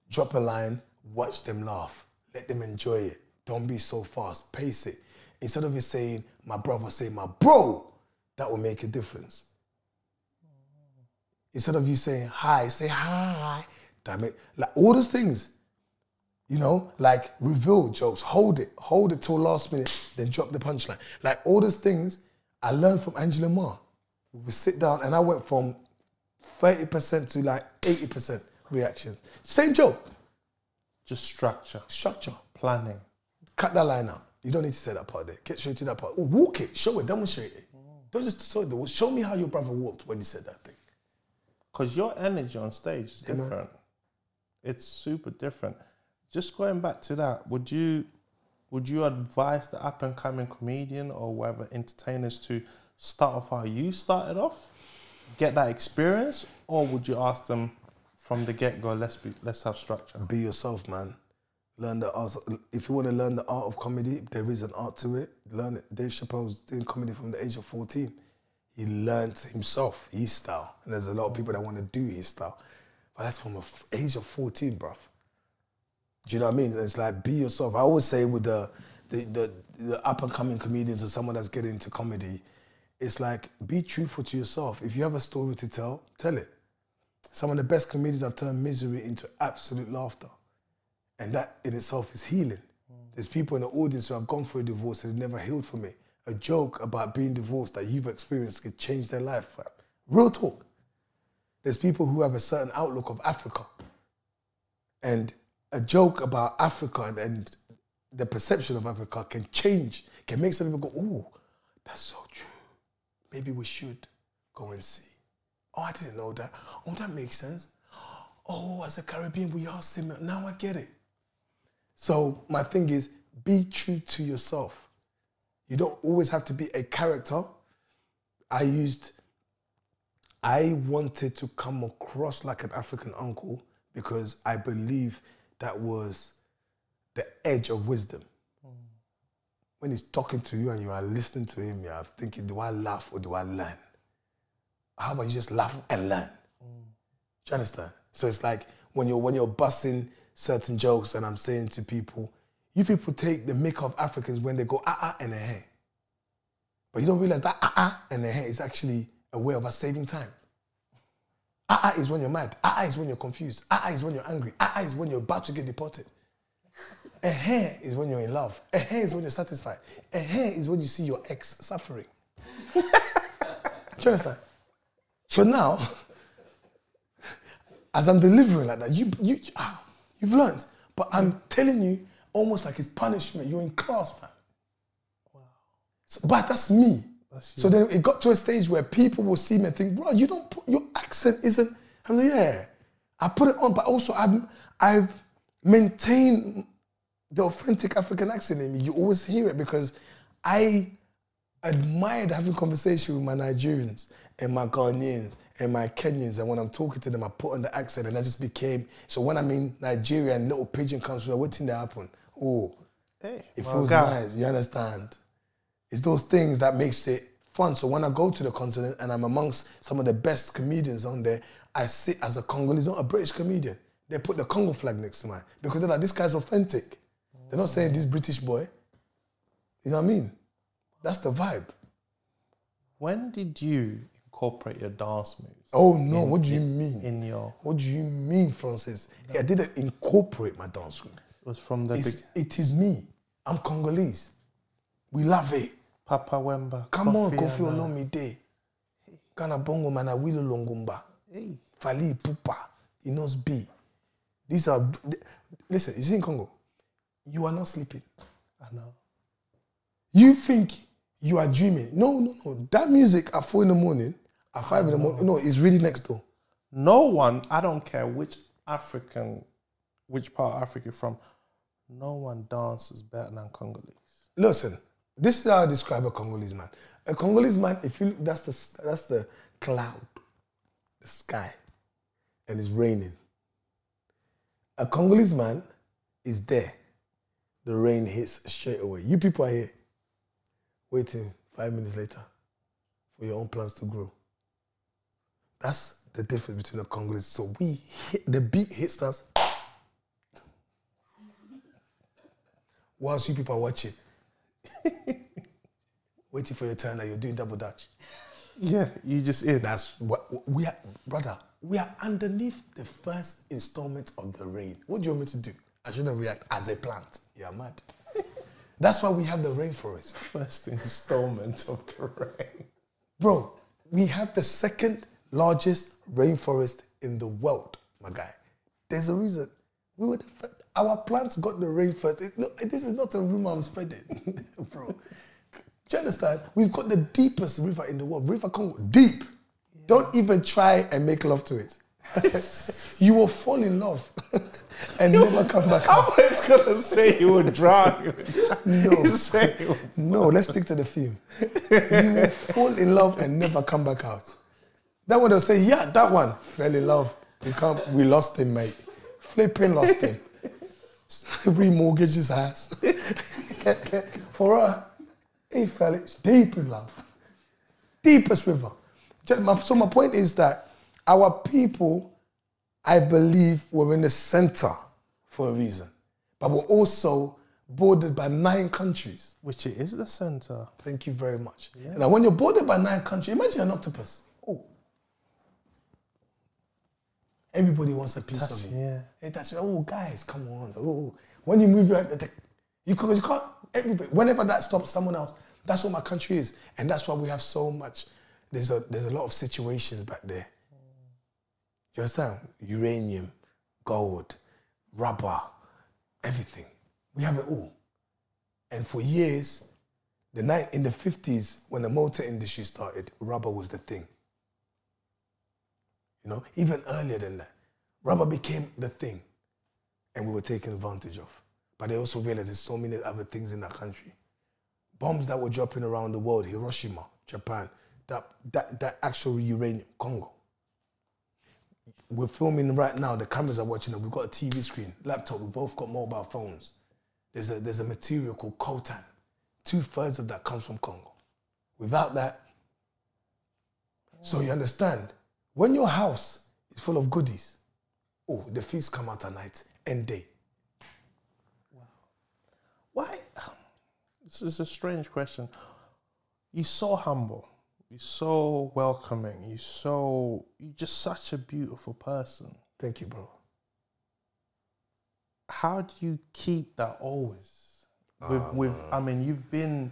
Drop a line, watch them laugh. Let them enjoy it. Don't be so fast. Pace it. Instead of you saying, my brother, say my bro, that will make a difference. Instead of you saying hi, say hi. Like all those things, like reveal jokes, hold it till last minute, then drop the punchline. Like all those things I learned from Angela Ma. We would sit down and I went from 30% to like 80% reaction. Same joke. Just structure. Planning. Cut that line out. You don't need to say that part there. Get straight to that part. Walk it, show it, demonstrate it. Don't just show me how your brother walked when he said that thing. Because your energy on stage is different. It's super different. Just going back to that, would you advise the up-and-coming comedian or whatever entertainers to start off how you started off, get that experience, or would you ask them from the get-go, let's have structure? Be yourself, man. Learn the art. If you want to learn the art of comedy, there is an art to it. Learn it. Dave Chappelle's doing comedy from the age of 14. He learned himself, his style. And there's a lot of people that want to do his style. But that's from the age of 14, bruv. Do you know what I mean? It's like, be yourself. I always say with the up-and-coming comedians or someone that's getting into comedy, it's like, be truthful to yourself. If you have a story to tell, tell it. Some of the best comedians have turned misery into absolute laughter. And that in itself is healing. There's people in the audience who have gone through a divorce and have never healed from it. A joke about being divorced that you've experienced could change their life. Fam. Real talk. There's people who have a certain outlook of Africa. And a joke about Africa and the perception of Africa can change, can make some people go, oh, that's so true. Maybe we should go and see. Oh, I didn't know that. Oh, that makes sense. Oh, as a Caribbean, we are similar. Now I get it. So my thing is, be true to yourself. You don't always have to be a character. I wanted to come across like an African uncle because I believe that was the edge of wisdom. When he's talking to you and you are listening to him, you are thinking, do I laugh or do I learn? How about you just laugh and learn? Do you understand? So it's like when you're busting certain jokes and I'm saying to people, you people take the make of Africans when they go and eh. But you don't realize that and eh is actually a way of us saving time. Is when you're mad. Is when you're confused. Is when you're angry. Is when you're about to get deported. Is when you're in love. Is when you're satisfied. Is when you see your ex suffering. Do you understand? So now, as I'm delivering like that, you've learned. But I'm telling you, almost like it's punishment. You're in class, fam. Wow. So, but that's me. So then it got to a stage where people will see me and think, bro, you don't put, your accent isn't. I'm like, yeah, I put it on, but also I've maintained the authentic African accent in me. You always hear it because I admired having conversation with my Nigerians and my Ghanaians and my Kenyans, and when I'm talking to them, I put on the accent and I just became, so when I'm in Nigeria and little pigeon comes through, what's in there happen? Oh, hey, it feels nice, you understand? It's those things that makes it fun. So when I go to the continent and I'm amongst some of the best comedians on there, I sit as a Congolese, not a British comedian. They put the Congo flag next to mine because they're like, this guy's authentic. They're not saying this British boy. You know what I mean? That's the vibe. When did you incorporate your dance moves? Oh no, what do you mean? What do you mean, Francis? No. I didn't incorporate my dance move. It was from the it is me. I'm Congolese. We love it. Papa Wemba. Come on, Kofi Olomide. Kana bongo mana wilo longumba. Fali Pupa. Inos B. These are, listen, you see in Congo, you are not sleeping. I know. You think you are dreaming. No. That music at 4 in the morning, at 5 in the morning, no, it's really next door. No one, I don't care which part of Africa you're from, no one dances better than Congolese. Listen, this is how I describe a Congolese man. A Congolese man, if you look, that's the cloud, the sky, and it's raining. A Congolese man is there. The rain hits straight away. You people are here, waiting 5 minutes later for your own plants to grow. That's the difference between a Congolese. So the beat hits us whilst you people are watching. Waiting for your turn and you're doing double dutch. Yeah, you just in. That's what we are, brother. We are underneath the first installment of the rain. What do you want me to do? I shouldn't react as a plant. You're mad. That's why we have the rainforest. First installment of the rain. Bro, we have the second largest rainforest in the world, my guy. There's a reason. Our plants got the rain first. This is not a rumor I'm spreading, bro. Do you understand? We've got the deepest river in the world, River Congo. Deep. Yeah. Don't even try and make love to it. You will fall in love and never come back out. I was going to say you would drown. No, let's stick to the theme. You will fall in love and never come back out. That one they'll say, yeah, that one fell in love. We lost him, mate. Flipping lost him. Remortgaged his house. For her, he fell deep in love. Deepest river. So my point is that our people, I believe, were in the center for a reason. But we're also bordered by 9 countries. Which it is the center. Thank you very much. Yeah. Now, when you're bordered by 9 countries, imagine an octopus. Oh. Everybody wants a piece of you. Yeah. Hey, that's, oh, guys, come on. Oh. When you move your hand, You can't, everybody, whenever that stops someone else, that's what my country is. And that's why we have so much, there's a lot of situations back there. You understand? Uranium, gold, rubber, everything. We have it all. And for years, in the 50s, when the motor industry started, rubber was the thing. You know, even earlier than that, rubber became the thing. And we were taken advantage of. But they also realized there's so many other things in that country. Bombs that were dropping around the world, Hiroshima, Japan, that actual uranium, Congo. We're filming right now, the cameras are watching it, we've got a TV screen, laptop, we've both got mobile phones. There's a material called coltan. 2/3 of that comes from Congo. Without that, so you understand, when your house is full of goodies, oh, the fees come out at night and day. Wow. Why? This is a strange question. You're so humble. You're so welcoming. You're just such a beautiful person. Thank you, bro. How do you keep that always? I mean, you've been,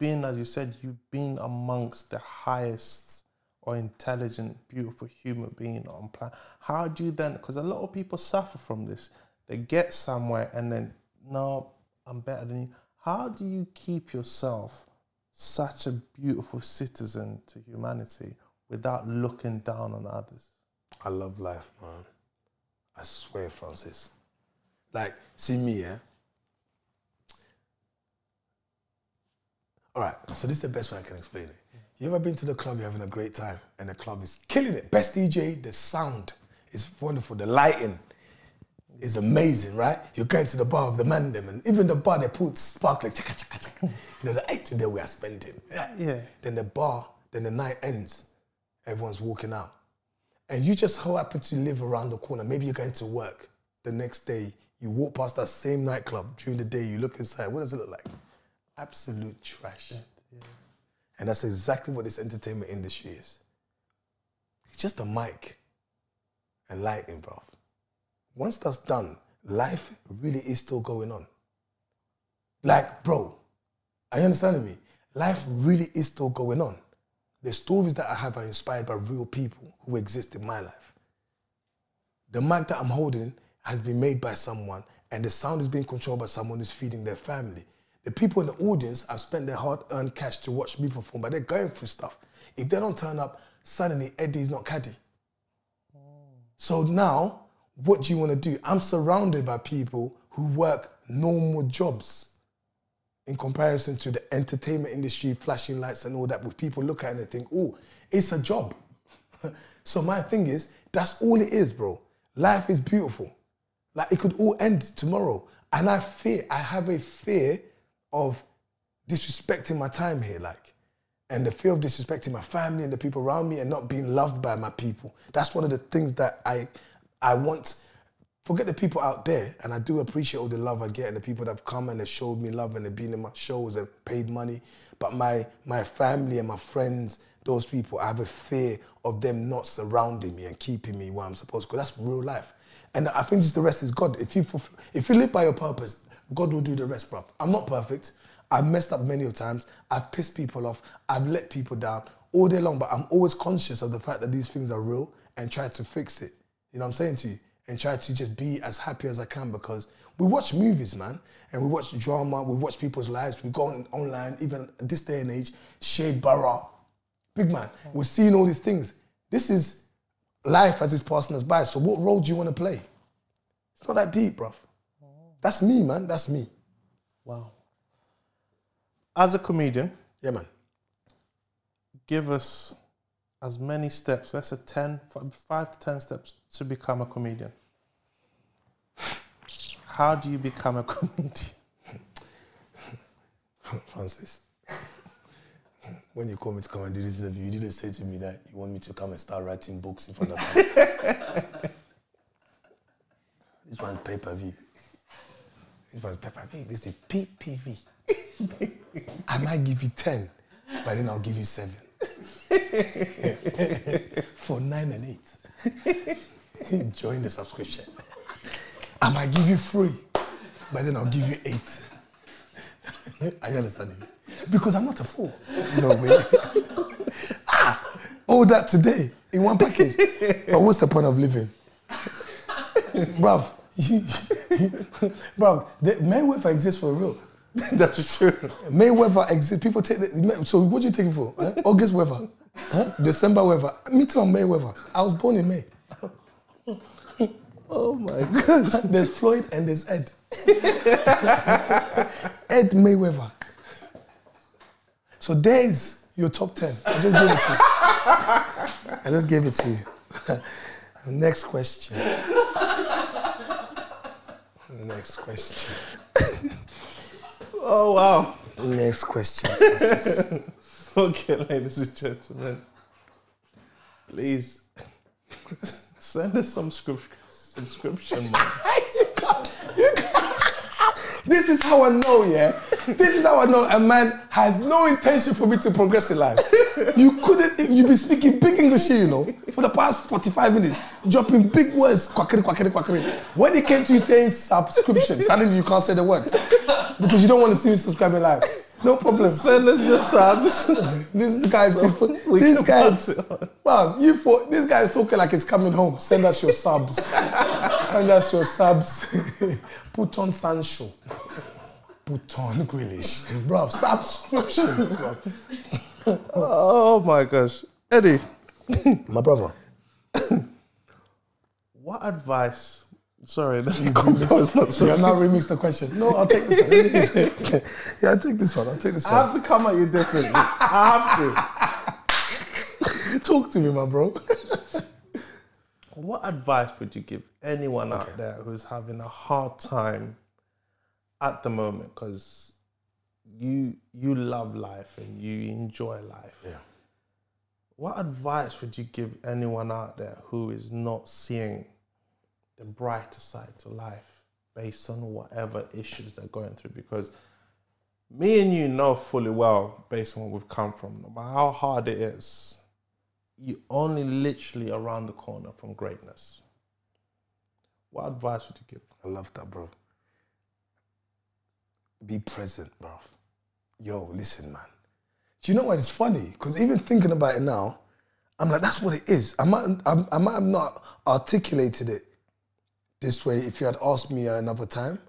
as you said, you've been amongst the highest or intelligent, beautiful human being on planet. How do you then, because a lot of people suffer from this, they get somewhere and then, no, I'm better than you. How do you keep yourself such a beautiful citizen to humanity without looking down on others? I love life, man. I swear, Francis. Like, see me, yeah? All right, so this is the best way I can explain it. You ever been to the club, you're having a great time, and the club is killing it. Best DJ, the sound is wonderful, the lighting is amazing, right? You're going to the bar of the man them, and even the bar, they put sparkling, chaka, chaka, chaka. You know, the 8 today we are spending. Yeah. Then the night ends, everyone's walking out. And you just so happen to live around the corner. Maybe you're going to work. The next day, you walk past that same nightclub. During the day, you look inside. What does it look like? Absolute trash. Yeah. And that's exactly what this entertainment industry is. It's just a mic and lighting, bro. Once that's done, life really is still going on. Like, bro, are you understanding me? Life really is still going on. The stories that I have are inspired by real people who exist in my life. The mic that I'm holding has been made by someone, and the sound is being controlled by someone who's feeding their family. The people in the audience have spent their hard-earned cash to watch me perform, but they're going through stuff. If they don't turn up, suddenly Eddie's not Kadi. So now, what do you want to do? I'm surrounded by people who work normal jobs in comparison to the entertainment industry, flashing lights and all that, where people look at it and they think, oh, it's a job. So my thing is, that's all it is, bro. Life is beautiful. Like, it could all end tomorrow. And I have a fear of disrespecting my time here, like, and the fear of disrespecting my family and the people around me and not being loved by my people. That's one of the things that I want. Forget the people out there, and I do appreciate all the love I get and the people that have come and have showed me love and have been in my shows and paid money. But my family and my friends, those people, I have a fear of them not surrounding me and keeping me where I'm supposed to, because that's real life. And I think just the rest is God. If you live by your purpose, God will do the rest, bro. I'm not perfect. I've messed up many times. I've pissed people off. I've let people down all day long, but I'm always conscious of the fact that these things are real and try to fix it. You know what I'm saying to you? And try to just be as happy as I can, because we watch movies, man, and we watch drama, we watch people's lives, we go online, even this day and age, Shade Barra, big man, we're seeing all these things. This is life as it's passing us by, so what role do you want to play? It's not that deep, bruv. That's me, man, that's me. Wow. As a comedian, yeah, man, give us as many steps, let's say 5 to 10 steps to become a comedian. How do you become a comedian? Francis, when you call me to come and do this interview, you didn't say to me that you want me to come and start writing books in front of you. This one's pay-per-view. This one's pay-per-view. This is PPV. I might give you 10, but then I'll give you 7. For 9 and 8. Join the subscription. I might give you free. but then I'll give you 8. Are you understanding? Because I'm not a fool. No way. All that today in one package. But what's the point of living? Bruv, bruv, Mayweather exists for real. That's true. Mayweather exists. People take so what do you take it for? Huh? August weather? Huh? December weather? Me too, I'm Mayweather. I was born in May. Oh my gosh. There's Floyd and there's Ed. Ed Mayweather. So there's your top 10. I just gave it to you. I just gave it to you. Next question. Next question. Oh, wow. Next question. Okay, ladies and gentlemen. Please send us some subscription, man. This is how I know, yeah? This is how I know a man has no intention for me to progress in life. You be speaking big English here, you know, for the past 45 minutes, dropping big words, quackity, quackity, quackity. When it came to you saying subscription, suddenly you can't say the word because you don't want to see me subscribing live. No problem. Send us your subs. This guy's wow, this guy is talking like he's coming home. Send us your subs. Send us your subs. Put on Sancho. Put on Grealish. Bro, subscription. Bro. Oh my gosh. Eddie. My brother. What advice? Sorry, let me You have now remixed the question. No, I'll take this one. Yeah, I'll take this one. I have to come at you differently. I have to. Talk to me, my bro. What advice would you give anyone out there who's having a hard time at the moment? Because you love life and you enjoy life. Yeah. What advice would you give anyone out there who is not seeing the brighter side to life based on whatever issues they're going through? Because me and you know fully well, based on where we've come from, no matter how hard it is, you're only literally around the corner from greatness. What advice would you give? I love that, bro. Be present, bro. Yo, listen, man. Do you know what? It's funny, because even thinking about it now, I'm like, that's what it is. I might have not articulated it this way if you had asked me at another time.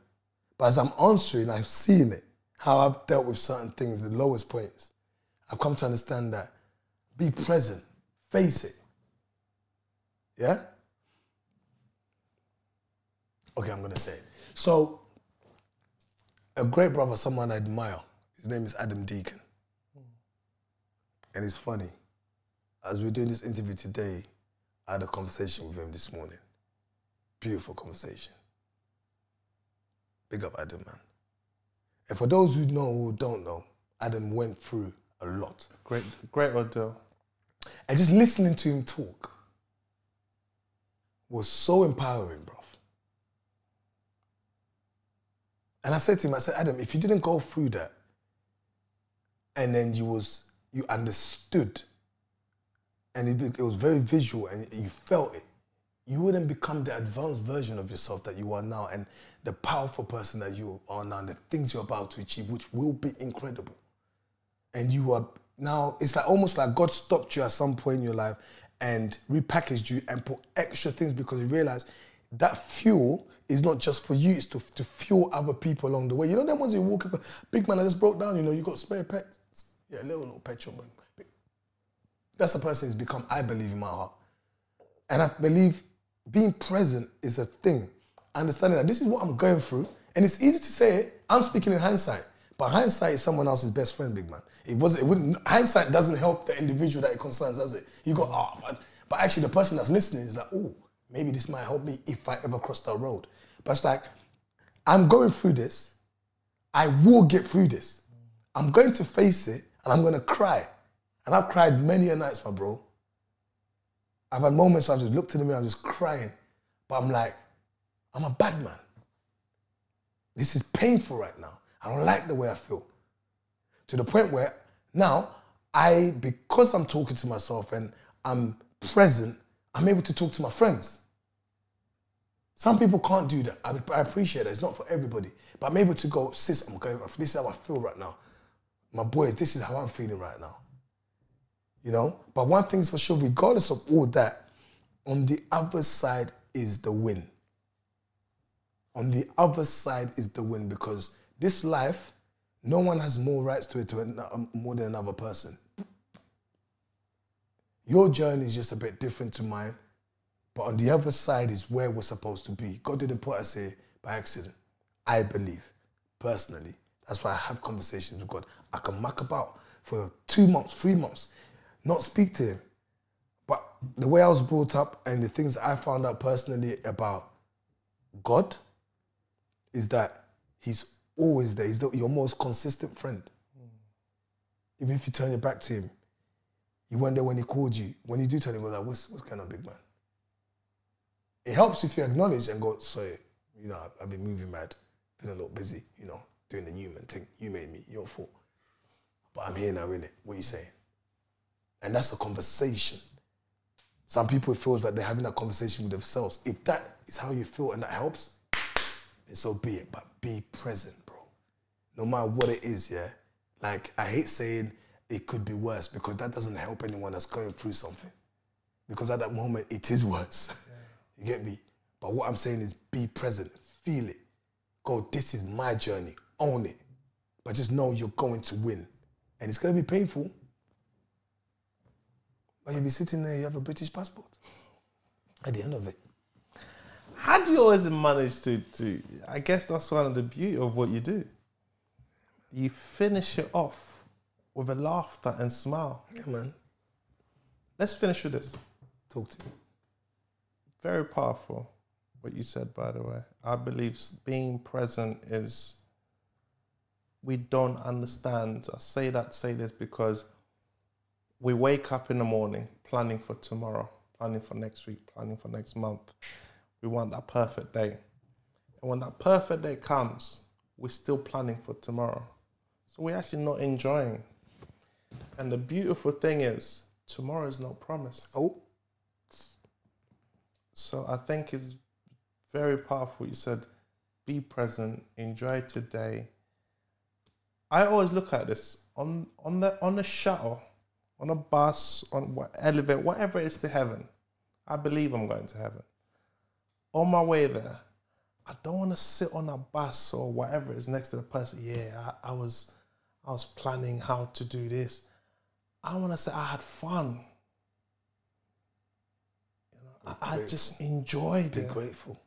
But as I'm answering, I'm seeing it, how I've dealt with certain things, the lowest points. I've come to understand that. Be present. Face it. Yeah? Okay, I'm going to say it. So, a great brother, someone I admire, his name is Adam Deacon. And it's funny. As we're doing this interview today, I had a conversation with him this morning. Beautiful conversation. Big up Adam, man. And for those who know who don't know, Adam went through a lot. Great ordeal. And just listening to him talk was so empowering, bro. And I said to him, I said, Adam, if you didn't go through that and then you understood and it was very visual and you felt it, you wouldn't become the advanced version of yourself that you are now and the powerful person that you are now and the things you're about to achieve, which will be incredible. And you are now, it's like almost like God stopped you at some point in your life and repackaged you and put extra things because you realize that fuel is not just for you, it's to fuel other people along the way. You know them ones you walk up, big man, I just broke down, you know, you got spare pets. Yeah, little petrol, man. That's the person he's become, I believe, in my heart. And I believe being present is a thing. Understanding that this is what I'm going through, and it's easy to say it, I'm speaking in hindsight, but hindsight is someone else's best friend, big man. Hindsight doesn't help the individual that it concerns, does it? You go, but actually the person that's listening is like, oh, maybe this might help me if I ever cross that road. But it's like, I'm going through this, I will get through this. I'm going to face it, and I'm going to cry. And I've cried many a nights, my bro. I've had moments where I've just looked in the mirror, I'm just crying. But I'm like, I'm a bad man. This is painful right now. I don't like the way I feel. To the point where now, because I'm talking to myself and I'm present, I'm able to talk to my friends. Some people can't do that. I appreciate that. It's not for everybody. But I'm able to go, sis, this is how I feel right now. My boys, this is how I'm feeling right now. You know? But one thing's for sure, regardless of all that, on the other side is the win. On the other side is the win, because this life, no one has more rights to it more than another person. Your journey is just a bit different to mine, but on the other side is where we're supposed to be. God didn't put us here by accident, I believe, personally. That's why I have conversations with God. I can muck about for 2 months, 3 months, not speak to him. But the way I was brought up and the things I found out personally about God is that he's always there. He's your most consistent friend. Even if you turn your back to him, you weren't there when he called you. When you do turn him, you're like, what's going on, big man? It helps if you acknowledge and go, sorry, you know, I've been moving mad, been a little busy, you know, doing the human thing. You made me, your fault. But I'm here now, innit? What are you saying? And that's a conversation. Some people, it feels like they're having that conversation with themselves. If that is how you feel and that helps, then so be it. But be present, bro. No matter what it is, yeah? Like, I hate saying it could be worse, because that doesn't help anyone that's going through something. Because at that moment, it is worse. Yeah. You get me? But what I'm saying is be present, feel it. Go, this is my journey, own it. But just know you're going to win. And it's going to be painful. But you'll be sitting there, you have a British passport. At the end of it. How do you always manage to I guess that's one of the beauty of what you do. You finish it off with a laughter and smile. Yeah, man. Let's finish with this. Talk to me. Very powerful, what you said, by the way. I believe being present is, we don't understand. I say this because we wake up in the morning planning for tomorrow, planning for next week, planning for next month. We want that perfect day. And when that perfect day comes, we're still planning for tomorrow. So we're actually not enjoying. And the beautiful thing is, tomorrow is not promised. Oh. So I think it's very powerful. You said, be present, enjoy today. I always look at this on the shuttle, on a bus, on what elevator, whatever it is to heaven. I believe I'm going to heaven. On my way there, I don't want to sit on a bus or whatever is next to the person. Yeah, I was planning how to do this. I want to say I had fun. I just enjoyed it. Be grateful.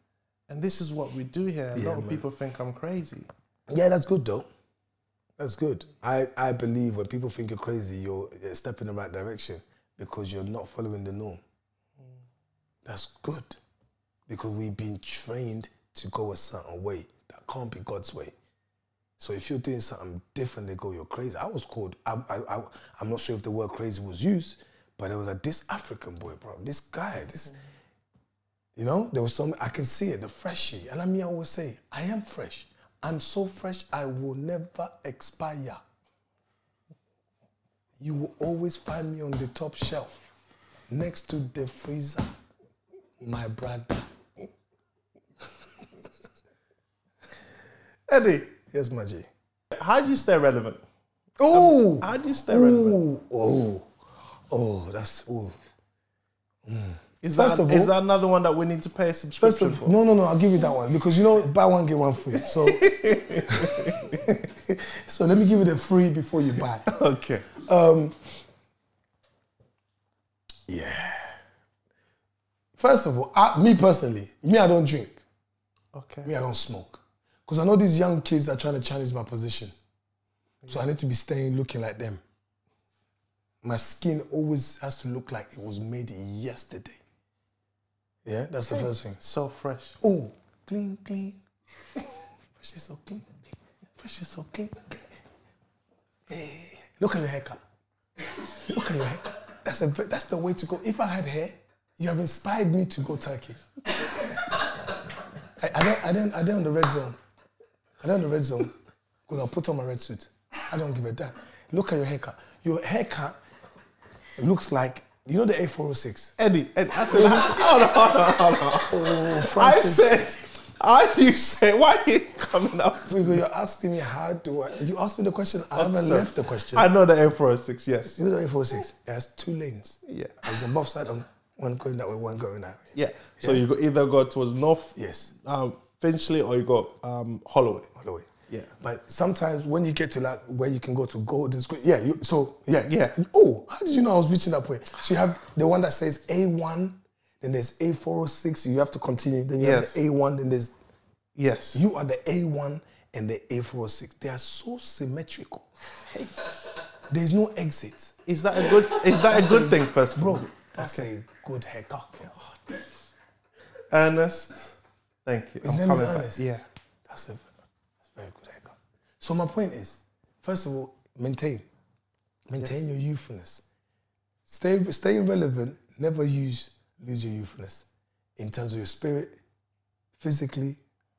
And this is what we do here. A lot of people think I'm crazy. Yeah, that's good though. That's good. I believe when people think you're crazy, you're stepping in the right direction because you're not following the norm. That's good. Because we've been trained to go a certain way. That can't be God's way. So if you're doing something different, they go, you're crazy. I was called, I'm not sure if the word crazy was used, but there was this African boy, bro. This guy, you know, there was something, I can see it, the freshie. And I always say, I am fresh. I'm so fresh, I will never expire. You will always find me on the top shelf, next to the freezer, my brother. Eddie. Yes, my G. How do you stay relevant? Oh! How do you stay relevant? That's. Is that another one that we need to pay a subscription for? No, I'll give you that one. Because you know, buy one, get one free. So, so let me give you the free before you buy. Okay. Yeah. First of all, me personally, I don't drink. Okay. Me, I don't smoke. Because I know these young kids are trying to challenge my position. So I need to be staying looking like them. My skin always has to look like it was made yesterday. Yeah, that's the first thing. So fresh. Oh, clean. Fresh is so clean. Fresh is so clean. Hey, look at your haircut. Look at your haircut. That's the way to go. If I had hair, you have inspired me to go Turkey. I don't on the red zone. I don't on the red zone because I'll put on my red suit. I don't give a damn. Look at your haircut. Your haircut looks like You know the A406? Eddie. I said, hold on. Oh, Francis. You said, why are you coming up? You're asking me how do I... You asked me the question, I haven't left the question. I know the A406, yes. You know the A406? It has 2 lanes. Yeah. There's a both side on one going that way, one going that way. Yeah. So you either go towards North, yes, Finchley, or you go Holloway. Holloway. Yeah. But sometimes when you get to like where you can go to Golden Square, yeah. Oh, how did you know I was reaching that point? So you have the one that says A1, then there's A406. You have to continue. Then you have the A1. Then there's You are the A1 and the A406. They are so symmetrical. Hey, there's no exit. Is that a good? Is that a good thing, first, bro? That's a good haircut. Ernest, thank you. His name is Ernest. Yeah, that's a very good haircut. So my point is, first of all, maintain your youthfulness. Stay relevant. Never lose your youthfulness in terms of your spirit, physically.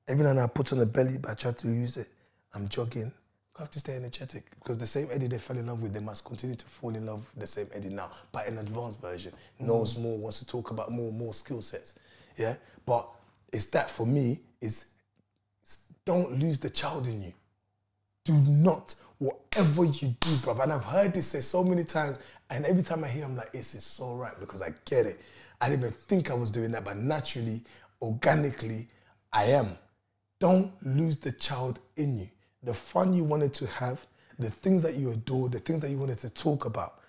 Every now and then I put on a belly, but I try to use it. I'm jogging. I have to stay energetic because the same Eddie they fell in love with, they must continue to fall in love with the same Eddie now, but an advanced version. Knows more, wants to talk about more skill sets. Yeah, but it's that for me is don't lose the child in you. Do not, whatever you do, brother. And I've heard this said so many times, and every time I hear, I'm like, this is so right because I get it. I didn't even think I was doing that, but naturally, organically, I am. Don't lose the child in you. The fun you wanted to have, the things that you adore, the things that you wanted to talk about,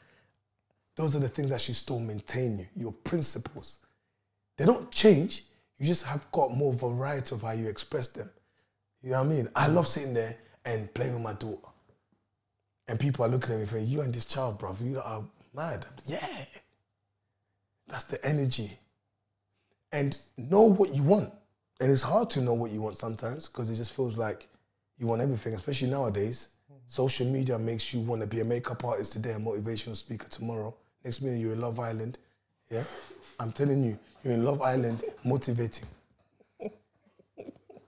those are the things that should still maintain you, your principles. They don't change, you just have got more variety of how you express them. You know what I mean? I love sitting there and playing with my daughter. And people are looking at me saying, you and this child, bro, you are mad. Yeah. That's the energy. And know what you want. And it's hard to know what you want sometimes because it just feels like you want everything, especially nowadays. Social media makes you want to be a makeup artist today, a motivational speaker tomorrow. Next minute, you're in Love Island. Yeah? I'm telling you, you're in Love Island motivating.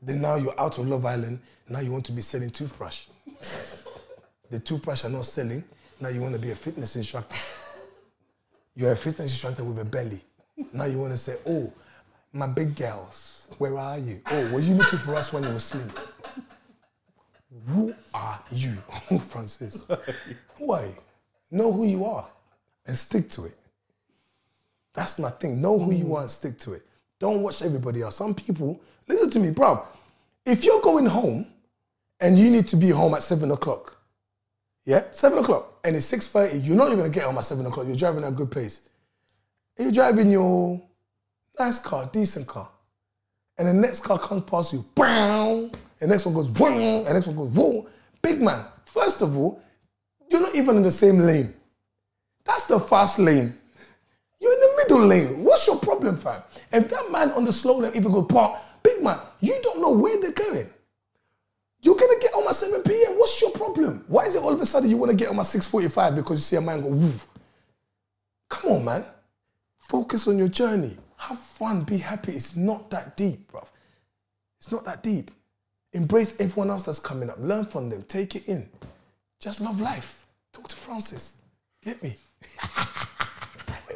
Then now you're out of Love Island, now you want to be selling toothbrush. The toothbrush are not selling, now you want to be a fitness instructor. You're a fitness instructor with a belly. Now you want to say, oh, my big girls, where are you? Oh, were you looking for us when you were slim? Who are you, Francis? Who are you? Know who you are and stick to it. That's my thing. Know who you are and stick to it. Don't watch everybody else. Some people, listen to me, bro. If you're going home and you need to be home at 7 o'clock, yeah, 7 o'clock, and it's 6:30, you know you're going to get home at 7 o'clock. You're driving at a good pace. And you're driving your nice car, decent car. And the next car comes past you, bang, the next one goes, boom, and the next one goes, whoa. Big man, first of all, you're not even in the same lane. That's the fast lane. You're in the middle lane. What's your problem, fam? If that man on the slow lane even goes, pop, big man, you don't know where they're going. You're going to get home at 7 p.m. What's your problem? Why is it all of a sudden you want to get home at 6:45 because you see a man go, woo? Come on, man. Focus on your journey. Have fun. Be happy. It's not that deep, bruv. It's not that deep. Embrace everyone else that's coming up. Learn from them. Take it in. Just love life. Talk to Francis. Get me?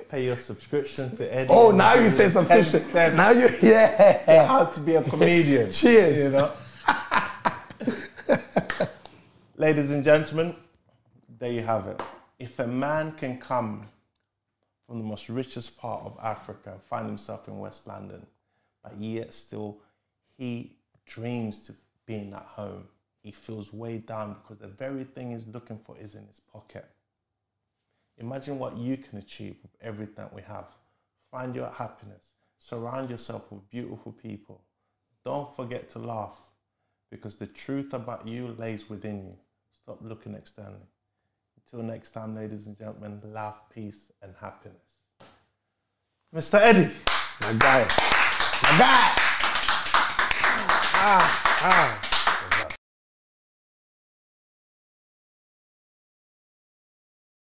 Pay your subscription to Eddie. Oh, now you say subscription. Now you, yeah. How to be a comedian. Cheers. You know? Ladies and gentlemen, there you have it. If a man can come from the most richest part of Africa and find himself in West London, but yet still he dreams to being at home, he feels weighed down because the very thing he's looking for is in his pocket. Imagine what you can achieve with everything that we have. Find your happiness. Surround yourself with beautiful people. Don't forget to laugh because the truth about you lays within you. Stop looking externally. Until next time, ladies and gentlemen, love, peace, and happiness. Mr. Eddie. My guy. My guy.